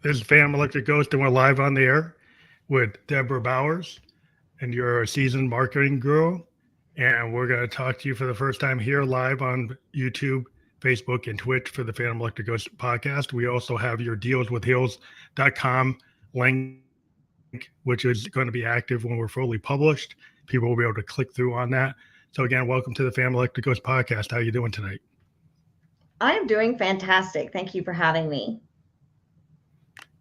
This is Phantom Electric Ghost, and we're live on the air with Debra Bowers, and you're a seasoned marketing guru. And we're going to talk to you for the first time here live on YouTube, Facebook, and Twitch for the Phantom Electric Ghost podcast. We also have your dealswithheels.com link, which is going to be active when we're fully published. People will be able to click through on that. So again, welcome to the Phantom Electric Ghost podcast. How are you doing tonight? I'm doing fantastic. Thank you for having me.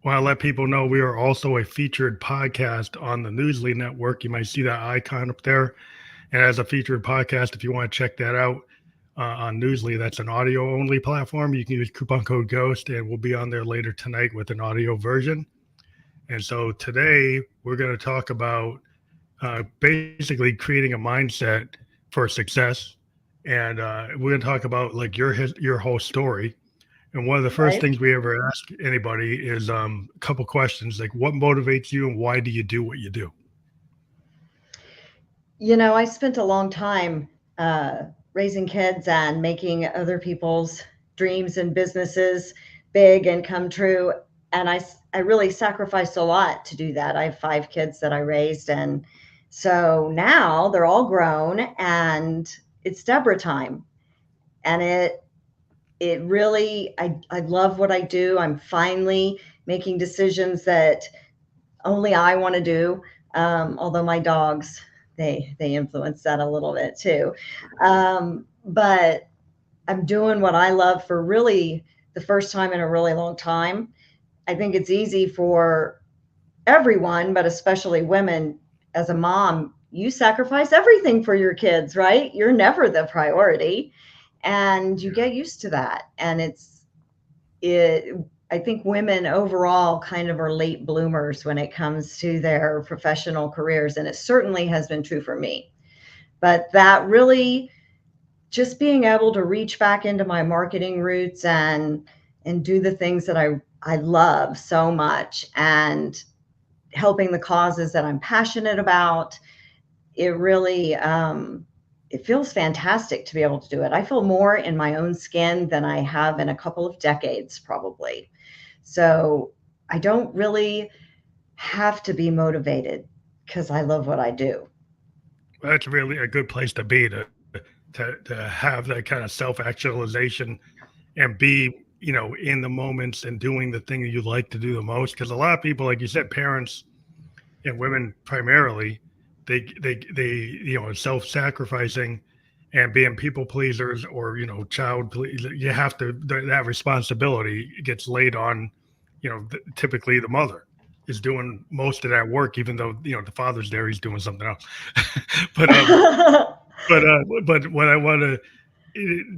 Want to let people know we are also a featured podcast on the Newsly Network. You might see that icon up there. And as a featured podcast, if you want to check that out on Newsly, that's an audio only platform. You can use coupon code GHOST, and we'll be on there later tonight with an audio version. And so today we're going to talk about basically creating a mindset for success. And we're going to talk about like your whole story. And one of the first Right. things we ever ask anybody is a couple questions like, what motivates you and why do you do what you do? I spent a long time raising kids and making other people's dreams and businesses big and come true. And I really sacrificed a lot to do that. I have 5 kids that I raised. And so now they're all grown and it's Debra time. And it really, I love what I do. I'm finally making decisions that only I want to do. Although my dogs, they influence that a little bit too. But I'm doing what I love for really the first time in a really long time. I think it's easy for everyone, but especially women. As a mom, you sacrifice everything for your kids, right? You're never the priority, and you get used to that. And it I think women overall kind of are late bloomers when it comes to their professional careers, and it certainly has been true for me. But that really, just being able to reach back into my marketing roots and do the things that I love so much, and helping the causes that I'm passionate about, it really it feels fantastic to be able to do it. I feel more in my own skin than I have in a couple of decades, probably. So I don't really have to be motivated because I love what I do. That's really a good place to be to have that kind of self-actualization and be, in the moments and doing the thing that you like to do the most. Because a lot of people, like you said, parents and women primarily, self-sacrificing and being people pleasers or you have to that responsibility gets laid on typically the mother is doing most of that work, even though the father's there, he's doing something else. but but what I want to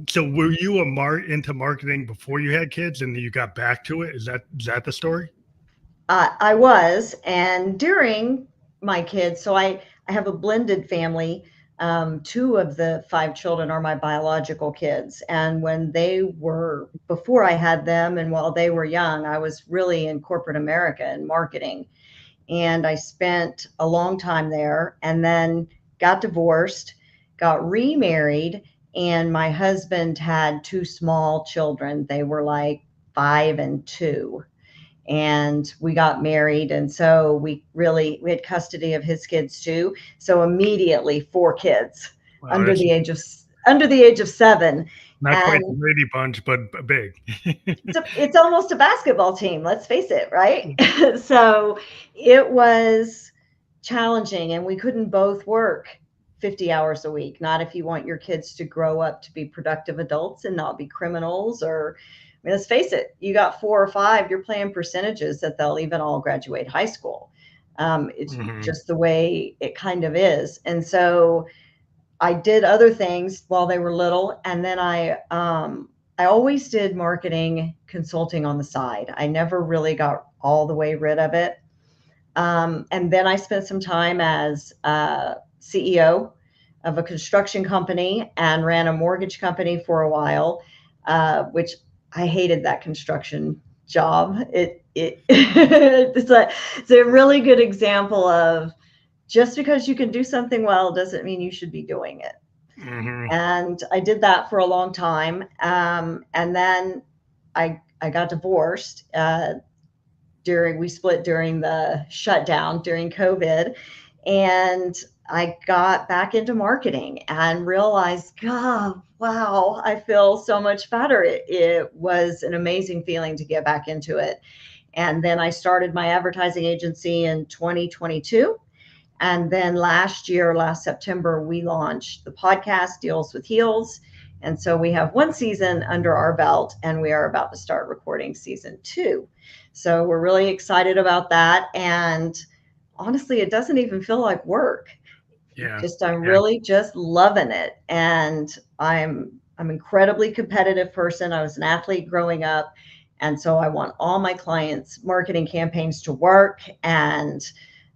so were you into marketing before you had kids and you got back to it? Is that the story? I was, and during my kids, so I have a blended family. 2 of the 5 children are my biological kids. And when they were, before I had them, and while they were young, I was really in corporate America in marketing. And I spent a long time there and then got divorced, got remarried, and my husband had 2 small children. They were like 5 and 2, and we got married, and so we had custody of his kids too. So immediately 4 kids Wow, under that's the age of under the age of 7. not quite the And Brady Bunch, but big. it's almost a basketball team, let's face it, right? So it was challenging, and we couldn't both work 50 hours a week. Not if you want your kids to grow up to be productive adults and not be criminals. Or, I mean, let's face it, you got 4 or 5, you're playing percentages that they'll even all graduate high school. It's Hmm. just the way it kind of is. And so I did other things while they were little, and then I always did marketing consulting on the side. I never really got all the way rid of it. And then I spent some time as CEO of a construction company and ran a mortgage company for a while, which I hated that construction job. It's a really good example of, just because you can do something well doesn't mean you should be doing it. Hmm. And I did that for a long time. And then I got divorced. we split during the shutdown during COVID. And I got back into marketing and realized, God, wow, I feel so much better. It was an amazing feeling to get back into it. And then I started my advertising agency in 2022. And then last September, we launched the podcast Deals with Heels. And so we have one season under our belt, and we are about to start recording season 2. So we're really excited about that. And honestly, it doesn't even feel like work. Yeah. I'm really just loving it. And I'm incredibly competitive person. I was an athlete growing up. And so I want all my clients' marketing campaigns to work. And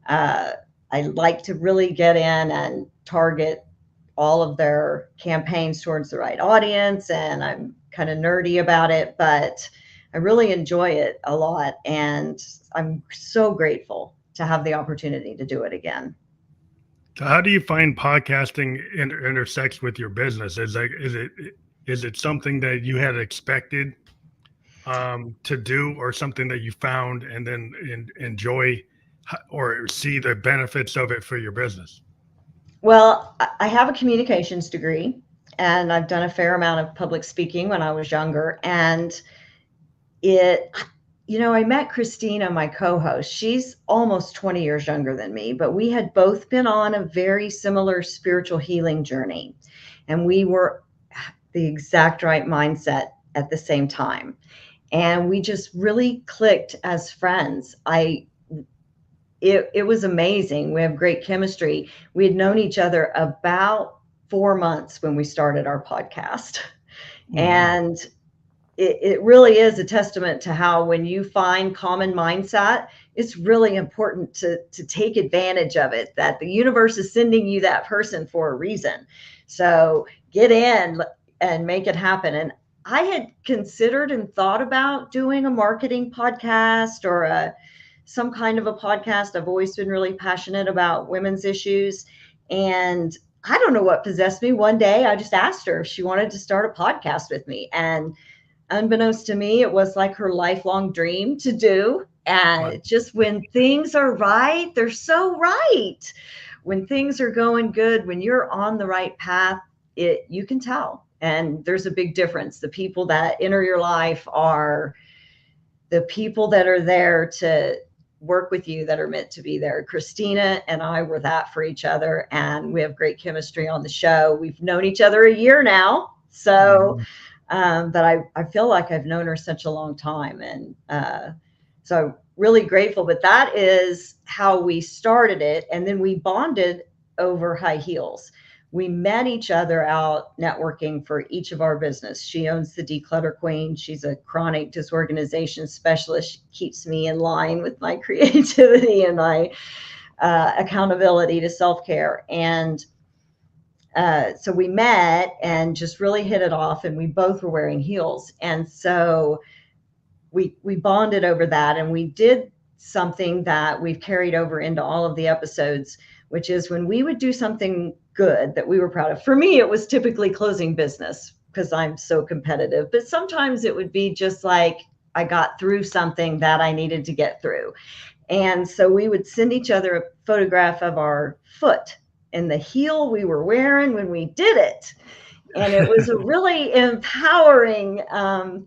I like to really get in and target all of their campaigns towards the right audience. And I'm kind of nerdy about it, but I really enjoy it a lot. And I'm so grateful to have the opportunity to do it again. So how do you find podcasting intersects with your business? Is it something that you had expected to do, or something that you found and then enjoy or see the benefits of it for your business? Well, I have a communications degree, and I've done a fair amount of public speaking when I was younger. And I met Christina, my co-host. She's almost 20 years younger than me, but we had both been on a very similar spiritual healing journey. And we were the exact right mindset at the same time. And we just really clicked as friends. It was amazing. We have great chemistry. We had known each other about 4 months when we started our podcast. Mm-hmm. And it really is a testament to how, when you find common mindset, it's really important to take advantage of it, that the universe is sending you that person for a reason. So get in and make it happen. And I had considered and thought about doing a marketing podcast or some kind of a podcast. I've always been really passionate about women's issues. And I don't know what possessed me. One day I just asked her if she wanted to start a podcast with me. And unbeknownst to me, it was like her lifelong dream to do. And just when things are right, they're so right. When things are going good, when you're on the right path, you can tell. And there's a big difference. The people that enter your life are the people that are there to work with you, that are meant to be there. Christina and I were that for each other, and we have great chemistry on the show. We've known each other a year now. So but I feel like I've known her such a long time. And so I'm really grateful. But that is how we started it. And then we bonded over high heels. We met each other out networking for each of our business. She owns the Declutter Queen. She's a chronic disorganization specialist. She keeps me in line with my creativity and my accountability to self-care. And so we met and just really hit it off, and we both were wearing heels. And so we bonded over that, and we did something that we've carried over into all of the episodes, which is when we would do something good that we were proud of. For me, it was typically closing business because I'm so competitive, but sometimes it would be just like I got through something that I needed to get through. And so we would send each other a photograph of our foot and the heel we were wearing when we did it. And it was a really empowering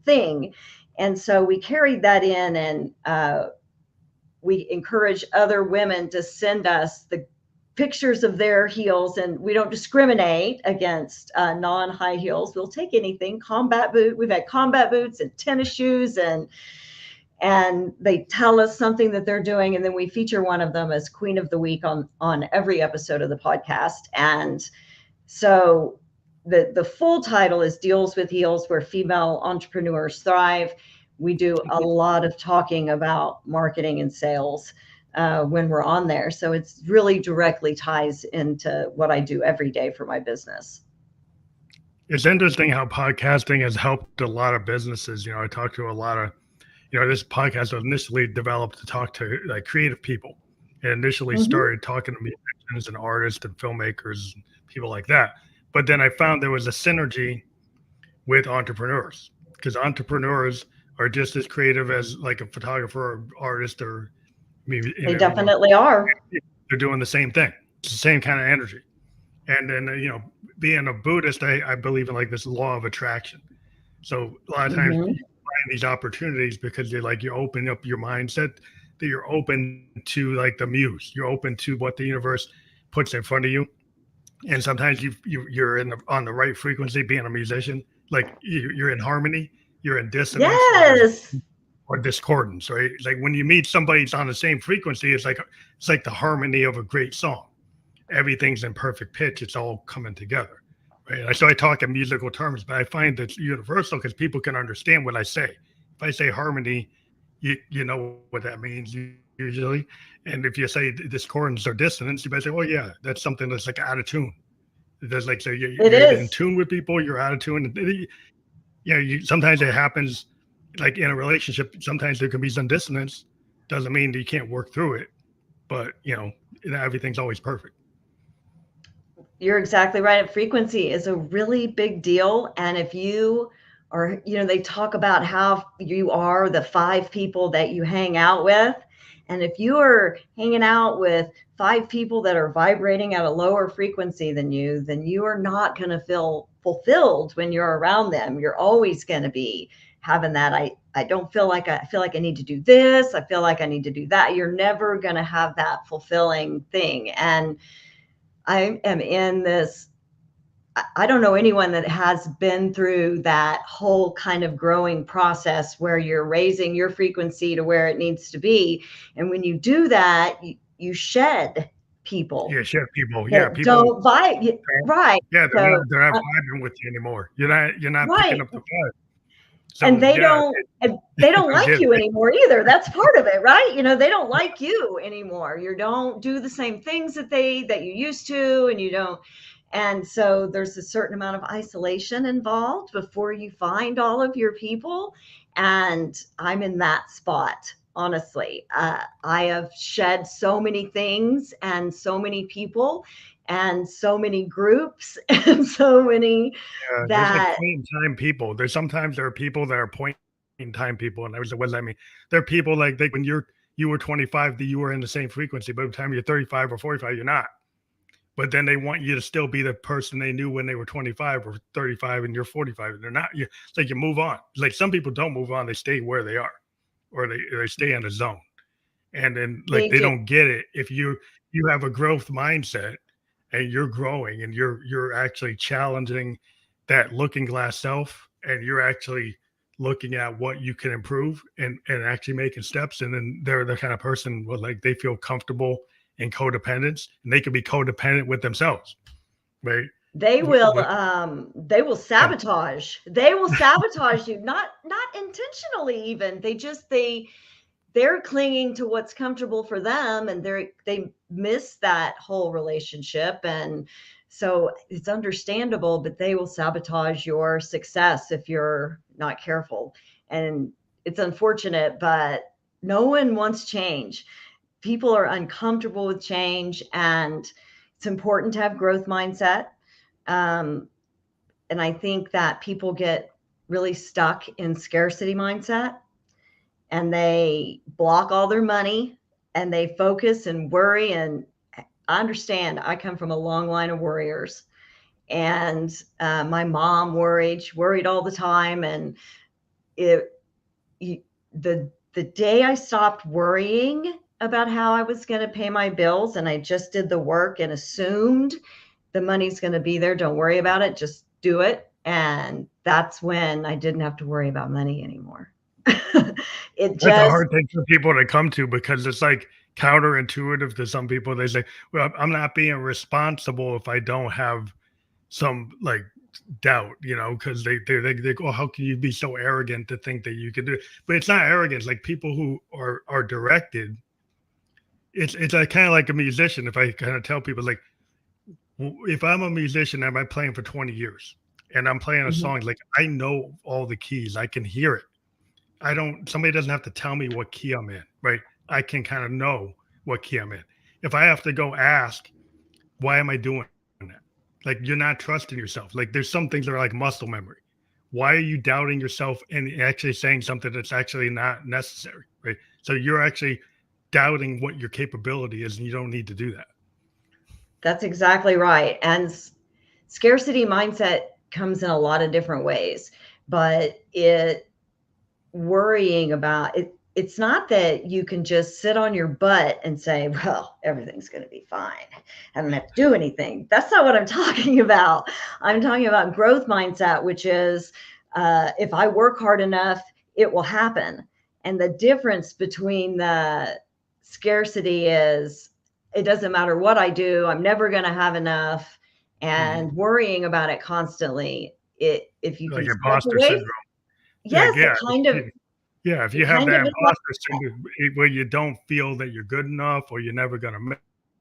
thing. And so we carried that in, and we encourage other women to send us the pictures of their heels. And we don't discriminate against non-high heels. We'll take anything. Combat boot. We've had combat boots and tennis shoes, and they tell us something that they're doing, and then we feature one of them as Queen of the Week on every episode of the podcast. And so the full title is Deals with Heels, where female entrepreneurs thrive. We do a lot of talking about marketing and sales when we're on there. So it's really directly ties into what I do every day for my business. It's interesting how podcasting has helped a lot of businesses. I talk to a lot of, this podcast was initially developed to talk to like creative people, and initially started talking to musicians and artists and filmmakers and people like that. But then I found there was a synergy with entrepreneurs, because entrepreneurs are just as creative as like a photographer or artist or maybe, They definitely are. they're doing the same thing. It's the same kind of energy. And then, being a Buddhist, I believe in like this law of attraction. So a lot of times Hmm. you find these opportunities because you open up your mindset, that you're open to like the muse, you're open to what the universe puts in front of you. And sometimes you're on the right frequency, being a musician, like you're in harmony, you're in dissonance, Yes. or discordance, right? Like when you meet somebody that's on the same frequency, it's like the harmony of a great song. Everything's in perfect pitch. It's all coming together, right? So I talk in musical terms, but I find it's universal because people can understand what I say. If I say harmony, you know what that means usually. And if you say discordance or dissonance, you might say, "Oh yeah, that's something that's like out of tune." There's like, so It you're in is. tune with people, you're out of tune. Sometimes it happens, like in a relationship. Sometimes there can be some dissonance. Doesn't mean that you can't work through it, but everything's always perfect. You're exactly right. Frequency is a really big deal. And if you are, they talk about how you are the 5 people that you hang out with. And if you are hanging out with 5 people that are vibrating at a lower frequency than you, then you are not going to feel fulfilled when you're around them. You're always going to be having that. I don't feel like I feel like I need to do this. I feel like I need to do that. You're never going to have that fulfilling thing. And I am in this, I don't know anyone that has been through that whole kind of growing process where you're raising your frequency to where it needs to be. And when you do that, you shed people Yeah, share people. Yeah, that people. don't vibe. Right. Yeah, So, they're not vibing with you anymore. You're not picking right. up the vibe. And So yeah, they don't I like get you it. anymore either. That's part of it, right? They don't like you anymore. You don't do the same things that you used to, and you don't. And so there's a certain amount of isolation involved before you find all of your people. And I'm in that spot, honestly. I have shed so many things and so many people and so many groups and so many There's like that. point in time people. Sometimes there are people that are point in time people, and I was like, what does that mean? There are people like when you were 25, that you were in the same frequency, but by the time you're 35 or 45, you're not. But then they want you to still be the person they knew when they were 25 or 35, and you're 45, and they're not. It's like you move on. Like some people don't move on; they stay where they are, or they stay in a zone, and then like They they do. don't get it. If you have a growth mindset and you're growing and you're actually challenging that looking glass self, and you're actually looking at what you can improve and actually making steps, and then they're the kind of person where like they feel comfortable in codependence, and they can be codependent with themselves, right? They With, will with they will and sabotage. They will sabotage you, not intentionally even. They're clinging to what's comfortable for them, and they miss that whole relationship. And so it's understandable, but they will sabotage your success if you're not careful. And it's unfortunate, but no one wants change. People are uncomfortable with change, and it's important to have growth mindset. um, and I think that people get really stuck in scarcity mindset, and they block all their money, and they focus and worry. And I understand, I come from a long line of worriers, and my mom worried. She worried all the time. And it the day I stopped worrying about how I was going to pay my bills, and I just did the work and assumed the money's going to be there, don't worry about it, just do it. And that's when I didn't have to worry about money anymore. It that's a just hard thing for people to come to, because it's like counterintuitive to some people. They say, well, I'm not being responsible if I don't have some like doubt, because they go, oh, how can you be so arrogant to think that you can do it? But it's not arrogance. Like people who are directed, it's like kind of like a musician. If I kind of tell people, like, if I'm a musician, am I playing for 20 years and I'm playing a Mhm. song, like I know all the keys, I can hear it. I don't, somebody doesn't have to tell me what key I'm in, right? I can kind of know what key I'm in. If I have to go ask, why am I doing that? Like you're not trusting yourself. Like there's some things that are like muscle memory. why are you doubting yourself and actually saying something that's actually not necessary, right? So you're actually doubting what your capability is, and you don't need to do that. That's exactly right. And scarcity mindset comes in a lot of different ways, but worrying about it, it's not that you can just sit on your butt and say, well, everything's going to be fine. I don't have to do anything. That's not what I'm talking about. I'm talking about growth mindset, which is if I work hard enough, it will happen. And the difference between the scarcity is it doesn't matter what I do, I'm never going to have enough, and worrying about it constantly. If you Like can step imposter away, syndrome. Like, yes, yeah, if you it have kind that of is. imposter syndrome where you don't feel that you're good enough or you're never going to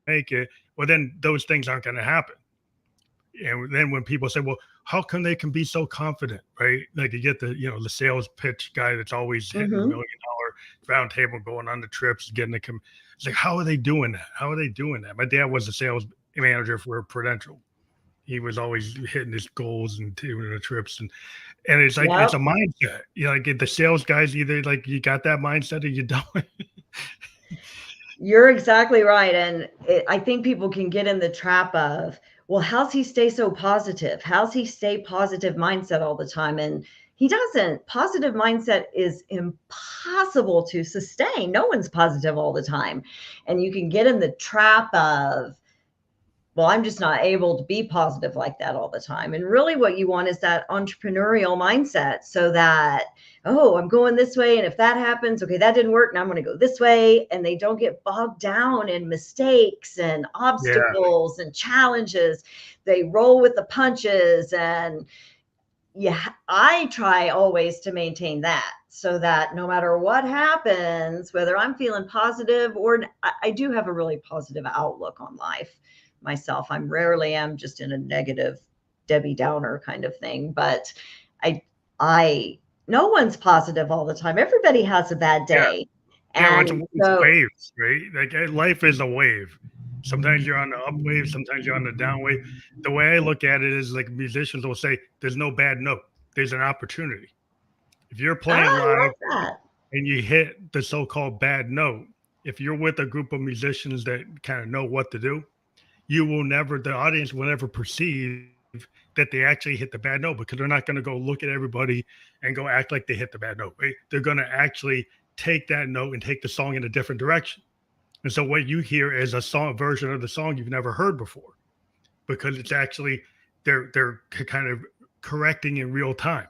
make it, well, then those things aren't going to happen. And then when people say, well, how come they can be so confident, right? Like you get the sales pitch guy that's always hitting the $1 million round table, going on the trips, getting it's like, how are they doing that? How are they doing that? My dad was a sales manager for Prudential. He was always hitting his goals and doing the trips, and it's like it's a Yep. mindset. Like the sales guys, either like you got that mindset or you don't. You're exactly right. And I think people can get in the trap of, well, how's he stay so positive? How's he stay positive mindset all the time? And he doesn't. Positive mindset is impossible to sustain. No one's positive all the time. And you can get in the trap of, well, I'm just not able to be positive like that all the time. And really what you want is that entrepreneurial mindset, so that, oh, I'm going this way. And if that happens, okay, that didn't work. Now I'm going to go this way. And they don't get bogged down in mistakes and Yeah, obstacles and challenges. They roll with the punches. And yeah, I try always to maintain that, so that no matter what happens, whether I'm feeling positive or I do have a really positive outlook on life myself. I'm rarely am just in a negative Debbie Downer kind of thing, but I I no one's positive all the time. Everybody has a bad yeah. day. Yeah, And it's so waves, right? Like life is a wave. Sometimes you're on the up wave, sometimes you're on the down wave. The way I look at it is like musicians will say, there's no bad note. There's an opportunity. If you're playing I live love that. and you hit the so-called bad note, if you're with a group of musicians that kind of know what to do, the audience will never perceive that they actually hit the bad note, because they're not going to go look at everybody and go act like they hit the bad note, right? They're going to actually take that note and take the song in a different direction. And so what you hear is a version of the song you've never heard before, because it's actually they're kind of correcting in real time.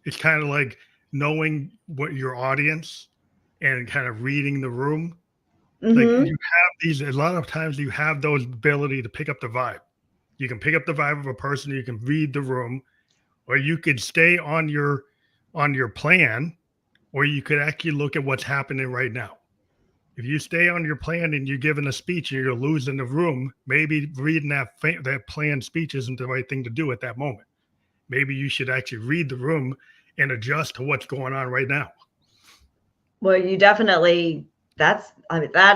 It's kind of like knowing what your audience and kind of reading the room. Like you Mm-hmm. have a lot of times you have those ability to pick up the vibe. You can pick up the vibe of a person, you can read the room, or you could stay on your plan, or you could actually look at what's happening right now. If you stay on your plan and you're giving a speech and you're losing the room, maybe reading that planned speech isn't the right thing to do at that moment. Maybe you should actually read the room and adjust to what's going on right now. Well, you definitely, that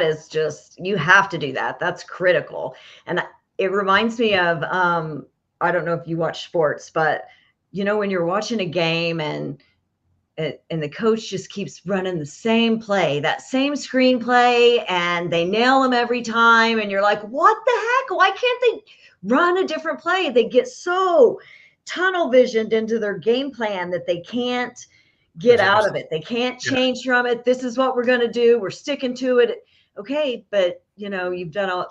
is just, you have to do that. That's critical. And it reminds me of, I don't know if you watch sports, but when you're watching a game and the coach just keeps running the same play, that same screenplay, and they nail them every time. And you're like, what the heck? Why can't they run a different play? They get so tunnel visioned into their game plan that they can't get out of it. They can't Yeah, change from it. This is what we're going to do. We're sticking to it. Okay. But you've done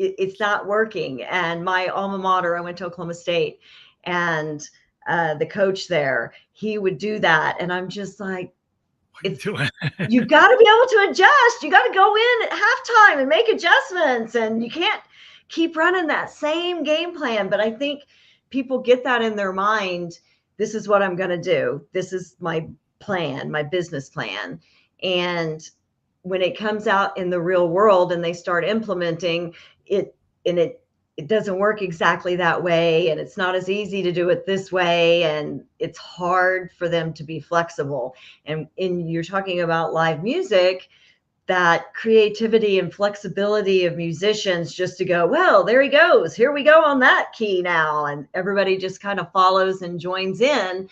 it's not working. And my alma mater, I went to Oklahoma State, and the coach there, he would do that. And I'm just like, what are you doing? you've got to be able to adjust. You got to go in at halftime and make adjustments. And you can't keep running that same game plan. But I think people get that in their mind. This is what I'm going to do. This is my plan, my business plan. And when it comes out in the real world and they start implementing it, and it doesn't work exactly that way, and it's not as easy to do it this way, and it's hard for them to be flexible. And you're talking about live music, that creativity and flexibility of musicians just to go, well, there he goes, here we go on that key now, and everybody just kind of follows and joins in,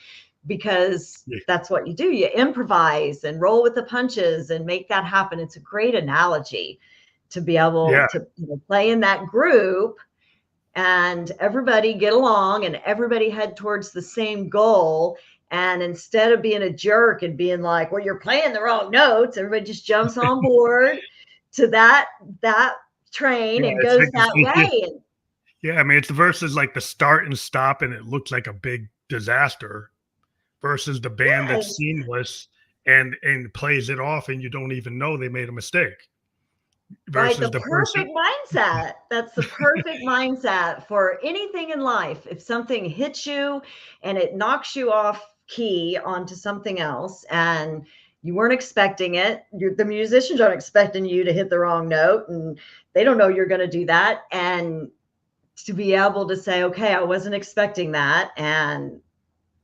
because that's what you do. You improvise and roll with the punches and make that happen. It's a great analogy to be able to play in that group and everybody get along and everybody head towards the same goal. And instead of being a jerk and being like, well, you're playing the wrong notes, everybody just jumps on board to that train and goes like that way. Yeah, I mean, it's versus like the start and stop and it looks like a big disaster, versus the band that's seamless and plays it off and you don't even know they made a mistake. Right, the perfect mindset. That's the perfect mindset for anything in life. If something hits you and it knocks you off key onto something else and you weren't expecting it, the musicians aren't expecting you to hit the wrong note and they don't know you're going to do that. And to be able to say, okay, I wasn't expecting that, and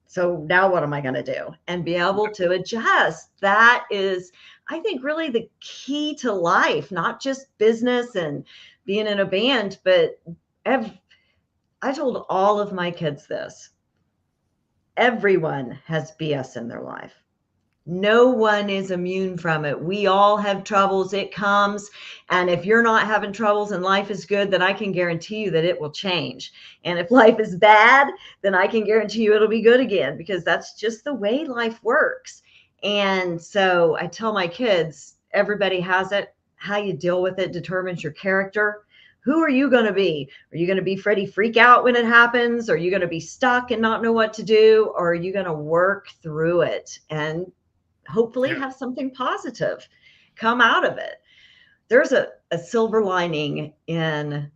so now what am I going to do? And be able to adjust. That is, I think, really the key to life, not just business and being in a band, but I told all of my kids this. Everyone has BS in their life. No one is immune from it. We all have troubles. It comes. And if you're not having troubles and life is good, then I can guarantee you that it will change. And if life is bad, then I can guarantee you it'll be good again, because that's just the way life works. And so I tell my kids, everybody has it. How you deal with it determines your character. Who are you going to be? Are you going to be Freddie freak out when it happens? Are you going to be stuck and not know what to do? Or are you going to work through it and hopefully have something positive come out of it? There's a silver lining in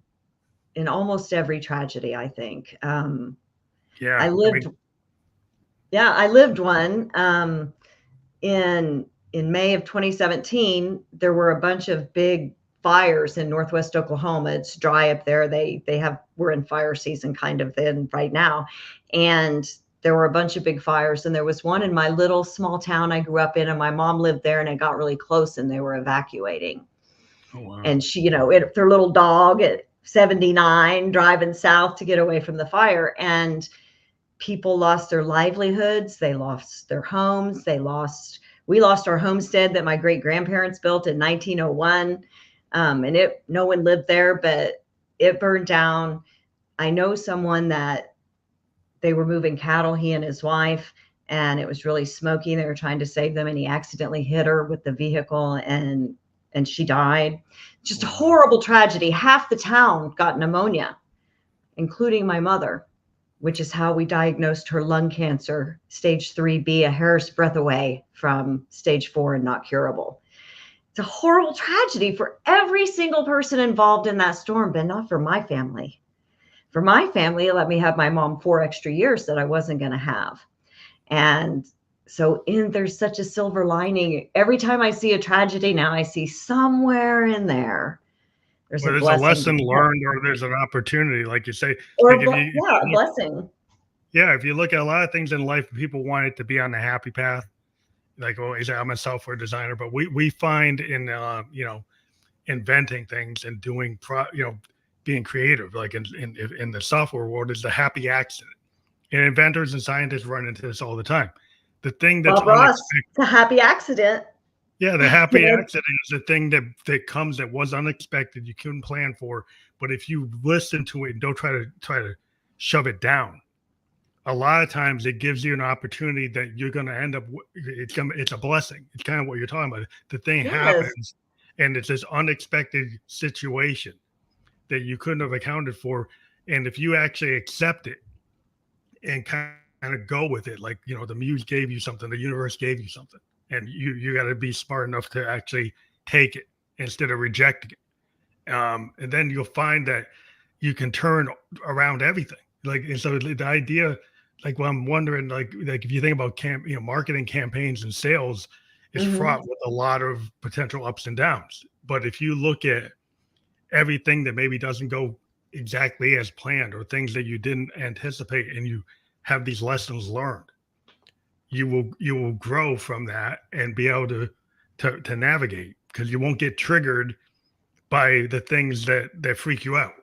almost every tragedy, I think. I lived one in May of 2017. There were a bunch of big fires in Northwest Oklahoma. It's dry up there. We're in fire season kind of then right now. And there were a bunch of big fires, and there was one in my little small town I grew up in, and my mom lived there, and it got really close and they were evacuating. Oh, wow. And she, their little dog at 79 driving south to get away from the fire, and people lost their livelihoods. They lost their homes. We lost our homestead that my great grandparents built in 1901. And no one lived there, but it burned down. I know someone that they were moving cattle, he and his wife, and it was really smoky. They were trying to save them, and he accidentally hit her with the vehicle, and she died. Just a horrible tragedy. Half the town got pneumonia, including my mother, which is how we diagnosed her lung cancer, stage 3B, a hair's breadth away from stage 4 and not curable. It's a horrible tragedy for every single person involved in that storm, but not for my family. For my family, it let me have my mom 4 extra years that I wasn't going to have. And so there's such a silver lining. Every time I see a tragedy now, I see somewhere in there, there's a lesson learned, or there's an opportunity, like you say. Or a blessing. Yeah, if you look at a lot of things in life, people want it to be on the happy path. Like, oh, I'm a software designer, but we find in inventing things and doing being creative, like in the software world, is the happy accident. And inventors and scientists run into this all the time. The thing that's the happy accident. Yeah, the happy accident is the thing that comes that was unexpected, you couldn't plan for. But if you listen to it and don't try to shove it down, a lot of times it gives you an opportunity that you're going to end up. It's a blessing. It's kind of what you're talking about. The thing happens, and it's this unexpected situation that you couldn't have accounted for. And if you actually accept it and kind of go with it, like, the muse gave you something, the universe gave you something, and you got to be smart enough to actually take it instead of rejecting it. And then you'll find that you can turn around everything. And so the idea, well, I'm wondering, if you think about marketing campaigns and sales, is fraught with a lot of potential ups and downs. But if you look at everything that maybe doesn't go exactly as planned, or things that you didn't anticipate, and you have these lessons learned, you will grow from that and be able to navigate. because you won't get triggered by the things that freak you out.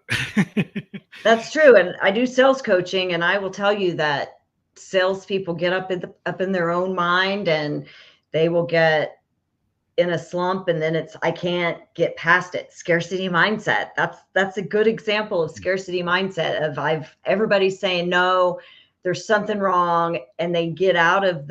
That's true. And I do sales coaching, and I will tell you that salespeople get up in their own mind, and they will get in a slump, and then I can't get past it. Scarcity mindset. That's a good example of scarcity mindset of everybody's saying no, there's something wrong, and they get out of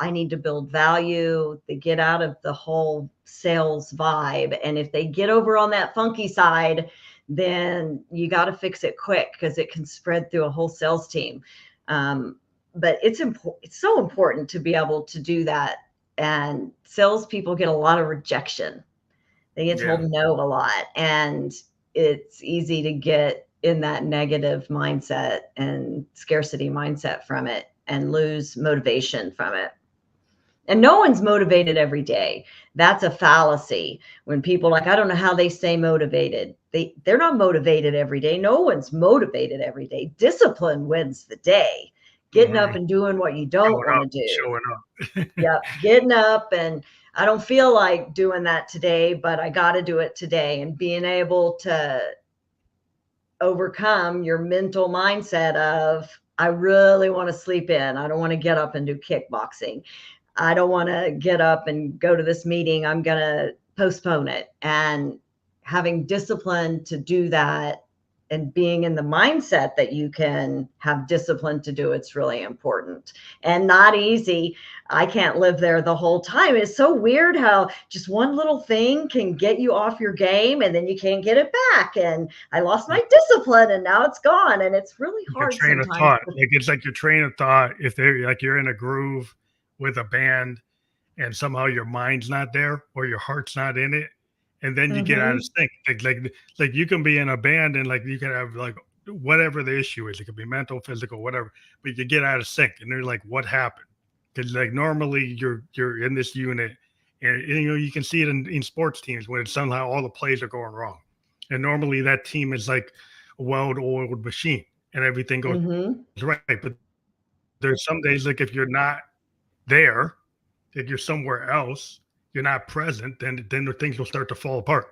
I need to build value. They get out of the whole sales vibe. And if they get over on that funky side, then you got to fix it quick, because it can spread through a whole sales team. But it's so important to be able to do that. And salespeople get a lot of rejection. They get told no a lot, and it's easy to get in that negative mindset and scarcity mindset from it and lose motivation from it. And no one's motivated every day. That's a fallacy. When people I don't know how they stay motivated. They're not motivated every day. No one's motivated every day. Discipline wins the day. Getting up and doing what you don't want to do. Showing up. Yep. Getting up, and I don't feel like doing that today, but I got to do it today. And being able to overcome your mental mindset of, I really want to sleep in. I don't want to get up and do kickboxing. I don't want to get up and go to this meeting. I'm going to postpone it. And having discipline to do that, and being in the mindset that you can have discipline to do it's really important, and not easy. I can't live there the whole time. It's so weird how just one little thing can get you off your game, and then you can't get it back. And I lost my discipline, and now it's gone. And it's really hard your train sometimes. Of thought. It's like your train of thought. If they're you're in a groove with a band, and somehow your mind's not there or your heart's not in it, and then you get out of sync. Like you can be in a band, and you can have whatever the issue is. It could be mental, physical, whatever. But you get out of sync, and they're like, "What happened?" Because normally you're in this unit, and you can see it in sports teams when somehow all the plays are going wrong, and normally that team is like a well-oiled machine, and everything goes right. But there's some days if you're not there, if you're somewhere else, you're not present, then the things will start to fall apart.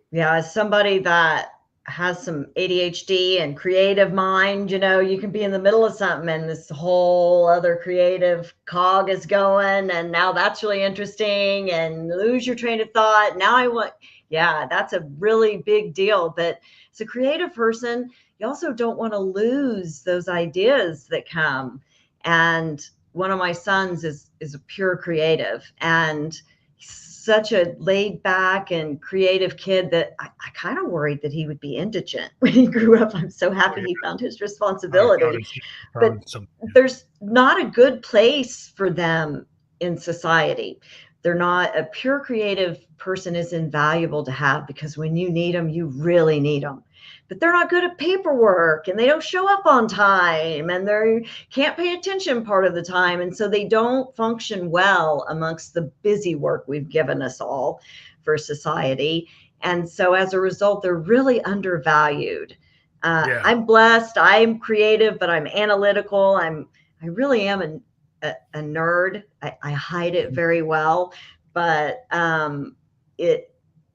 Yeah, as somebody that has some ADHD and creative mind, you can be in the middle of something, and this whole other creative cog is going, and now that's really interesting, and lose your train of thought. That's a really big deal. But as a creative person, you also don't want to lose those ideas that come. And one of my sons is a pure creative, and such a laid back and creative kid that I kind of worried that he would be indigent when he grew up. I'm so happy he found his responsibility. But there's not a good place for them in society. They're not. A pure creative person is invaluable to have, because when you need them, you really need them. But they're not good at paperwork, and they don't show up on time, and they can't pay attention part of the time. And so they don't function well amongst the busy work we've given us all for society. And so as a result, they're really undervalued. I'm blessed. I'm creative, but I'm analytical. I really am a nerd. I hide it very well, but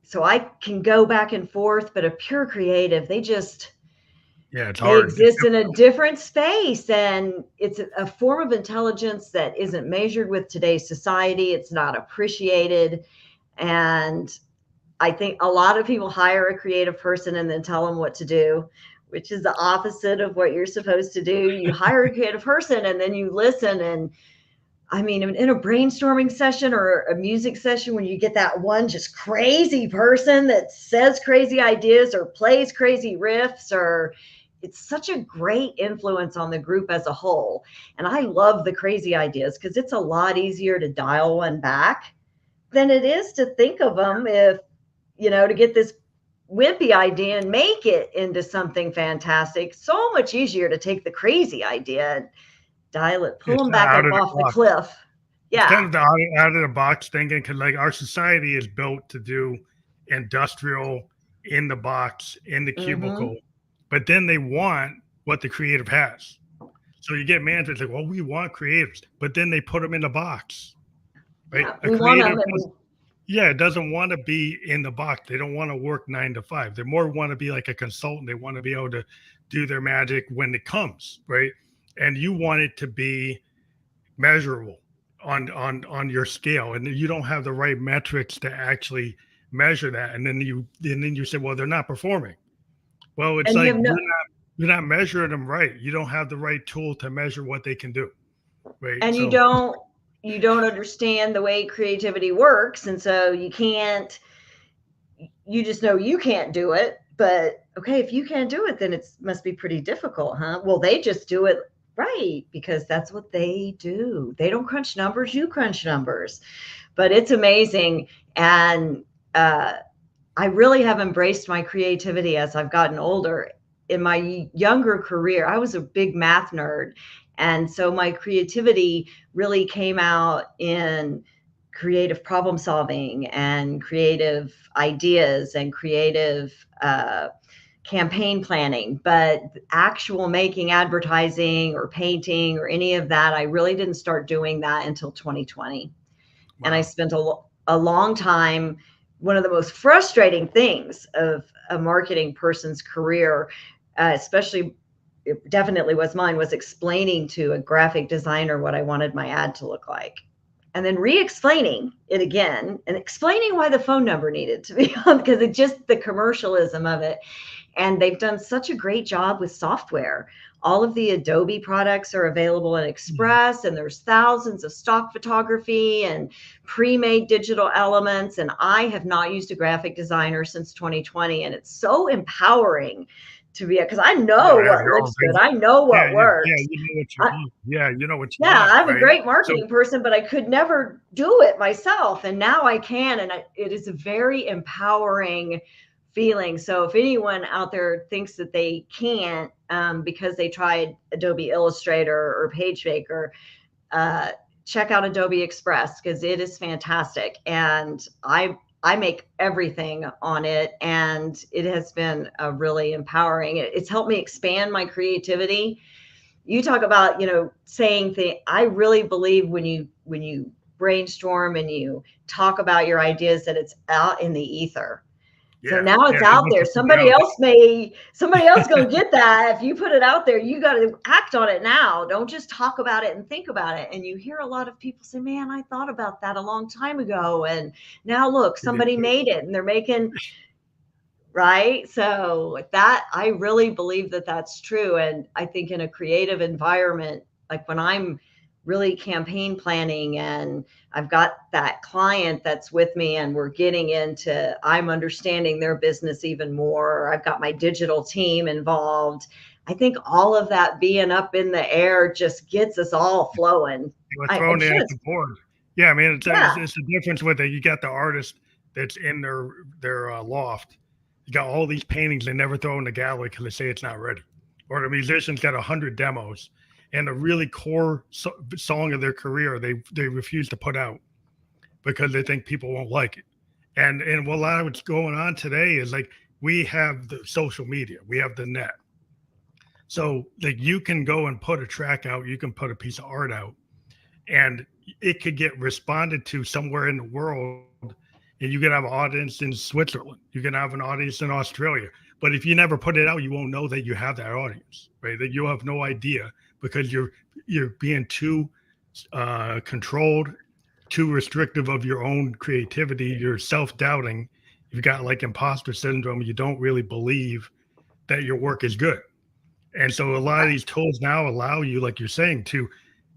so I can go back and forth. But a pure creative, they exist in a different space, and it's a form of intelligence that isn't measured with today's society. It's not appreciated. And I think a lot of people hire a creative person and then tell them what to do, which is the opposite of what you're supposed to do. You hire a creative person, and then you listen. And I mean, in a brainstorming session or a music session, when you get that one just crazy person that says crazy ideas or plays crazy riffs, it's such a great influence on the group as a whole. And I love the crazy ideas, because it's a lot easier to dial one back than it is to think of them to get this wimpy idea and make it into something fantastic. So much easier to take the crazy idea and dial it, pull them back up off the cliff. Yeah. It's kind of the out of the box thinking, because our society is built to do industrial, in the box, in the cubicle, but then they want what the creative has. So you get managers like, well, we want creatives, but then they put them in the box, right? Yeah, we want them. Yeah, it doesn't want to be in the box. They don't want to work 9 to 5. They more want to be like a consultant. They want to be able to do their magic when it comes, right? And you want it to be measurable on your scale, and you don't have the right metrics to actually measure that. And then you say, well, they're not performing. Well, it's And you like have no, you're not measuring them right. You don't have the right tool to measure what they can do, right? and So you don't understand the way creativity works, and so you can't, you just know you can't do it. But okay, if you can't do it, then it must be pretty difficult, huh? Well, they just do it right because that's what they do. They don't crunch numbers, you crunch numbers. But it's amazing. And I really have embraced my creativity as I've gotten older. In my younger career, I was a big math nerd. And so my creativity really came out in creative problem solving and creative ideas and creative campaign planning. But actual making advertising or painting or any of that, I really didn't start doing that until 2020. And I wow. spent a long time. One of the most frustrating things of a marketing person's career, especially, it definitely was mine, was explaining to a graphic designer what I wanted my ad to look like. And then re-explaining it again and explaining why the phone number needed to be on, because it just, the commercialism of it. And they've done such a great job with software. All of the Adobe products are available in Mhm. Express, and there's thousands of stock photography and pre-made digital elements. And I have not used a graphic designer since 2020. And it's so empowering to be, because I Oh know yeah, what you're all looks good. busy. I know Yeah, what yeah, works. you know what you I, want. Yeah, you know what you yeah, want, I'm a right? great So marketing person, but I could never do it myself. And now I can. And it is a very empowering feeling. So if anyone out there thinks that they can't because they tried Adobe Illustrator or PageMaker, uh, check out Adobe Express because it is fantastic. And I make everything on it, and it has been really empowering. It's helped me expand my creativity. You talk about, saying things. I really believe when you brainstorm and you talk about your ideas, that it's out in the ether. So yeah, now yeah, it's it out needs there. to come down. Somebody else gonna get that. If you put it out there, you got to act on it now. Don't just talk about it and think about it. And you hear a lot of people say, man, I thought about that a long time ago. And now look, You did somebody too. made it and they're making, right? So that, I really believe that that's true. And I think in a creative environment, like when I'm really campaign planning and I've got that client that's with me and we're getting into, I'm understanding their business even more. I've got my digital team involved. I think all of that being up in the air just gets us all flowing. You were I'm thrown in sure at it's, the board. Yeah, I mean, yeah. it's the difference with it. You got the artist that's in their loft. You got all these paintings they never throw in the gallery because they say it's not ready. Or the musician's got 100 demos, and the really core song of their career they refuse to put out because they think people won't like it. And what a lot of what's going on today is like we have the social media, we have the net. So like you can go and put a track out, you can put a piece of art out, and it could get responded to somewhere in the world. And you can have an audience in Switzerland, you can have an audience in Australia. But if you never put it out, you won't know that you have that audience, right? That you have no idea because you're being too controlled, too restrictive of your own creativity. You're self-doubting. You've got like imposter syndrome. You don't really believe that your work is good. And so a lot of these tools now allow you, like you're saying, to,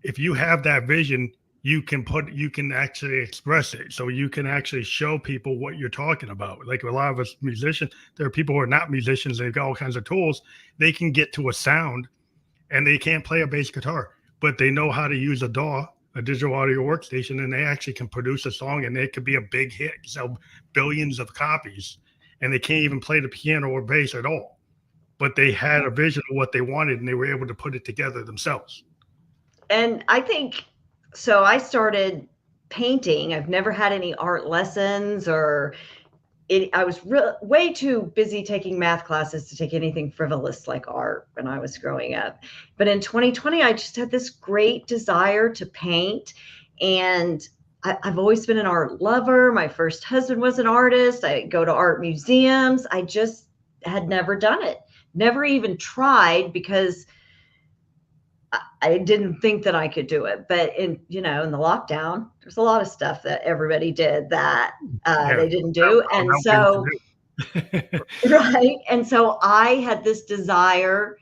if you have that vision, you can actually express it. So you can actually show people what you're talking about. Like a lot of us musicians, there are people who are not musicians, they've got all kinds of tools. They can get to a sound and they can't play a bass guitar, but they know how to use a DAW, a digital audio workstation, and they actually can produce a song and it could be a big hit, sell billions of copies, and they can't even play the piano or bass at all, but they had a vision of what they wanted and they were able to put it together themselves. And I think, so I started painting. I've never had any art lessons or I was way too busy taking math classes to take anything frivolous like art when I was growing up. But in 2020, I just had this great desire to paint. And I've always been an art lover. My first husband was an artist. I go to art museums. I just had never done it, never even tried, because I didn't think that I could do it. But in the lockdown, there's a lot of stuff that everybody did that they didn't do. And so, right. And so I had this desire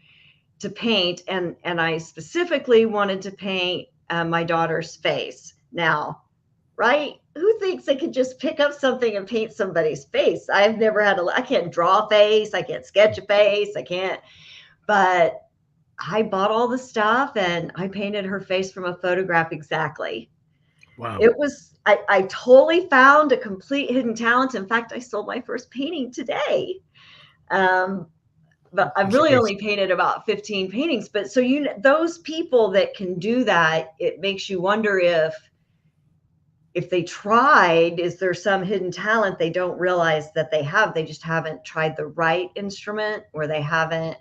to paint, and I specifically wanted to paint my daughter's face. Now, right? Who thinks they could just pick up something and paint somebody's face? I've never had I can't draw a face. I can't sketch a face. I can't, but I bought all the stuff and I painted her face from a photograph exactly. Wow. It was, I totally found a complete hidden talent. In fact, I sold my first painting today. But I've really only painted about 15 paintings. But so, those people that can do that, it makes you wonder if they tried, is there some hidden talent they don't realize that they have? They just haven't tried the right instrument, or they haven't.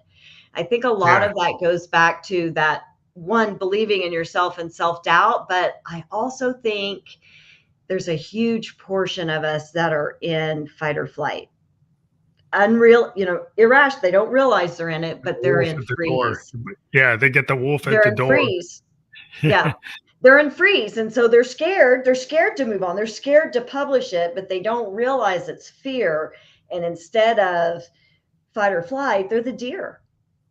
I think a lot of that goes back to that one, believing in yourself and self-doubt. But I also think there's a huge portion of us that are in fight or flight. Unreal, irrational. They don't realize they're in it, but they're in freeze. Yeah, they get the wolf at the door. Freeze. Yeah. They're in freeze. And so they're scared. They're scared to move on. They're scared to publish it, but they don't realize it's fear. And instead of fight or flight, they're the deer.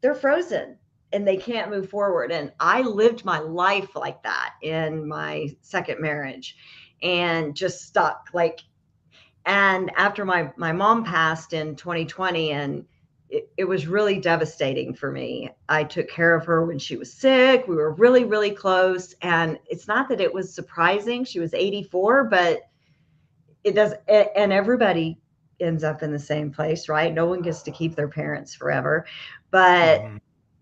They're frozen and they can't move forward. And I lived my life like that in my second marriage, and just stuck and after my mom passed in 2020, and it was really devastating for me. I took care of her when she was sick. We were really, really close. And it's not that it was surprising. She was 84, but it does. And everybody ends up in the same place, right? No one gets to keep their parents forever, but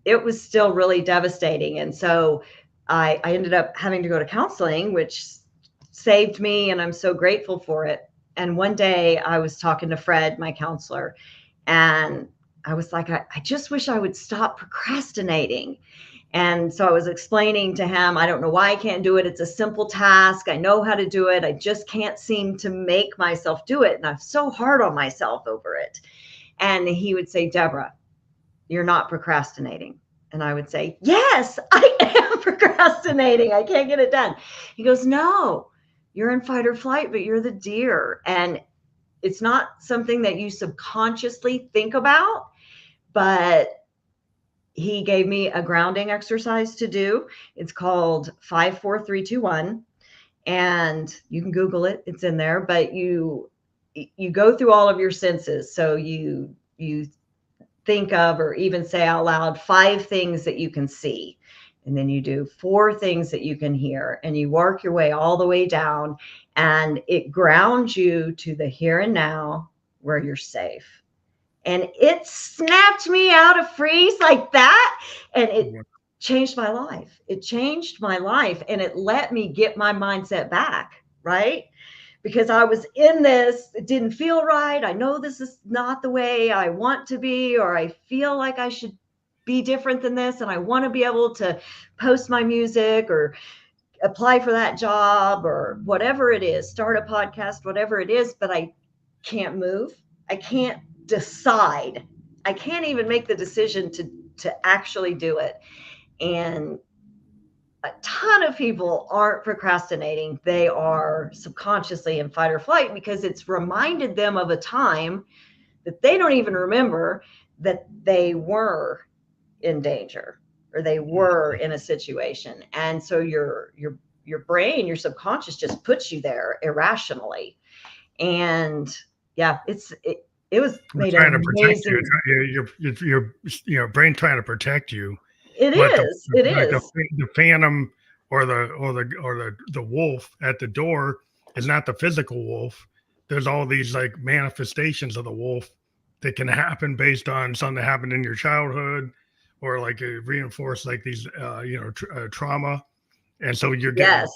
it was still really devastating. And so I ended up having to go to counseling, which saved me. And I'm so grateful for it. And one day I was talking to Fred, my counselor, and I was like, I just wish I would stop procrastinating. And so I was explaining to him, I don't know why I can't do it. It's a simple task. I know how to do it. I just can't seem to make myself do it. And I'm so hard on myself over it. And he would say, Debra, you're not procrastinating. And I would say, yes, I am procrastinating. I can't get it done. He goes, no, you're in fight or flight, but you're the deer. And it's not something that you subconsciously think about, but he gave me a grounding exercise to do. It's called 5, 4, 3, 2, 1. And you can Google it. It's in there, but you go through all of your senses. So you think of, or even say out loud, 5 things that you can see. And then you do 4 things that you can hear, and you work your way all the way down, and it grounds you to the here and now where you're safe. And it snapped me out of freeze like that. And it changed my life. It changed my life. And it let me get my mindset back, right? Because I was in this, it didn't feel right. I know this is not the way I want to be, or I feel like I should be different than this. And I want to be able to post my music or apply for that job or whatever it is, start a podcast, whatever it is, but I can't move. I can't decide. I can't even make the decision to actually do it. And a ton of people aren't procrastinating. They are subconsciously in fight or flight because it's reminded them of a time that they don't even remember that they were in danger or they were in a situation. And so your brain, your subconscious just puts you there irrationally. And yeah, it was made trying to protect you. Your brain trying to protect you. It is. The phantom or the wolf at the door is not the physical wolf. There's all these like manifestations of the wolf that can happen based on something that happened in your childhood, or like reinforce like these trauma, and so you're getting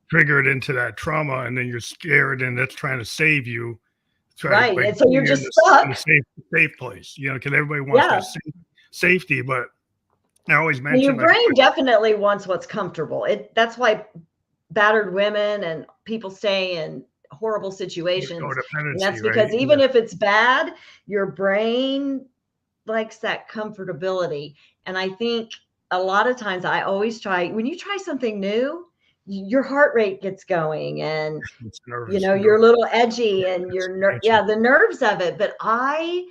triggered into that trauma, and then you're scared, and that's trying to save you. Right, and so you're just stuck in a safe place, because everybody wants that safety, but I always mention your brain definitely wants what's comfortable. That's why battered women and people stay in horrible situations. And Codependency, that's right? because even if it's bad, your brain likes that comfortability. And I think a lot of times I always try, when you try something new, your heart rate gets going and It's nervous, you're a little edgy and it's yeah, anxious. the nerves of it. But I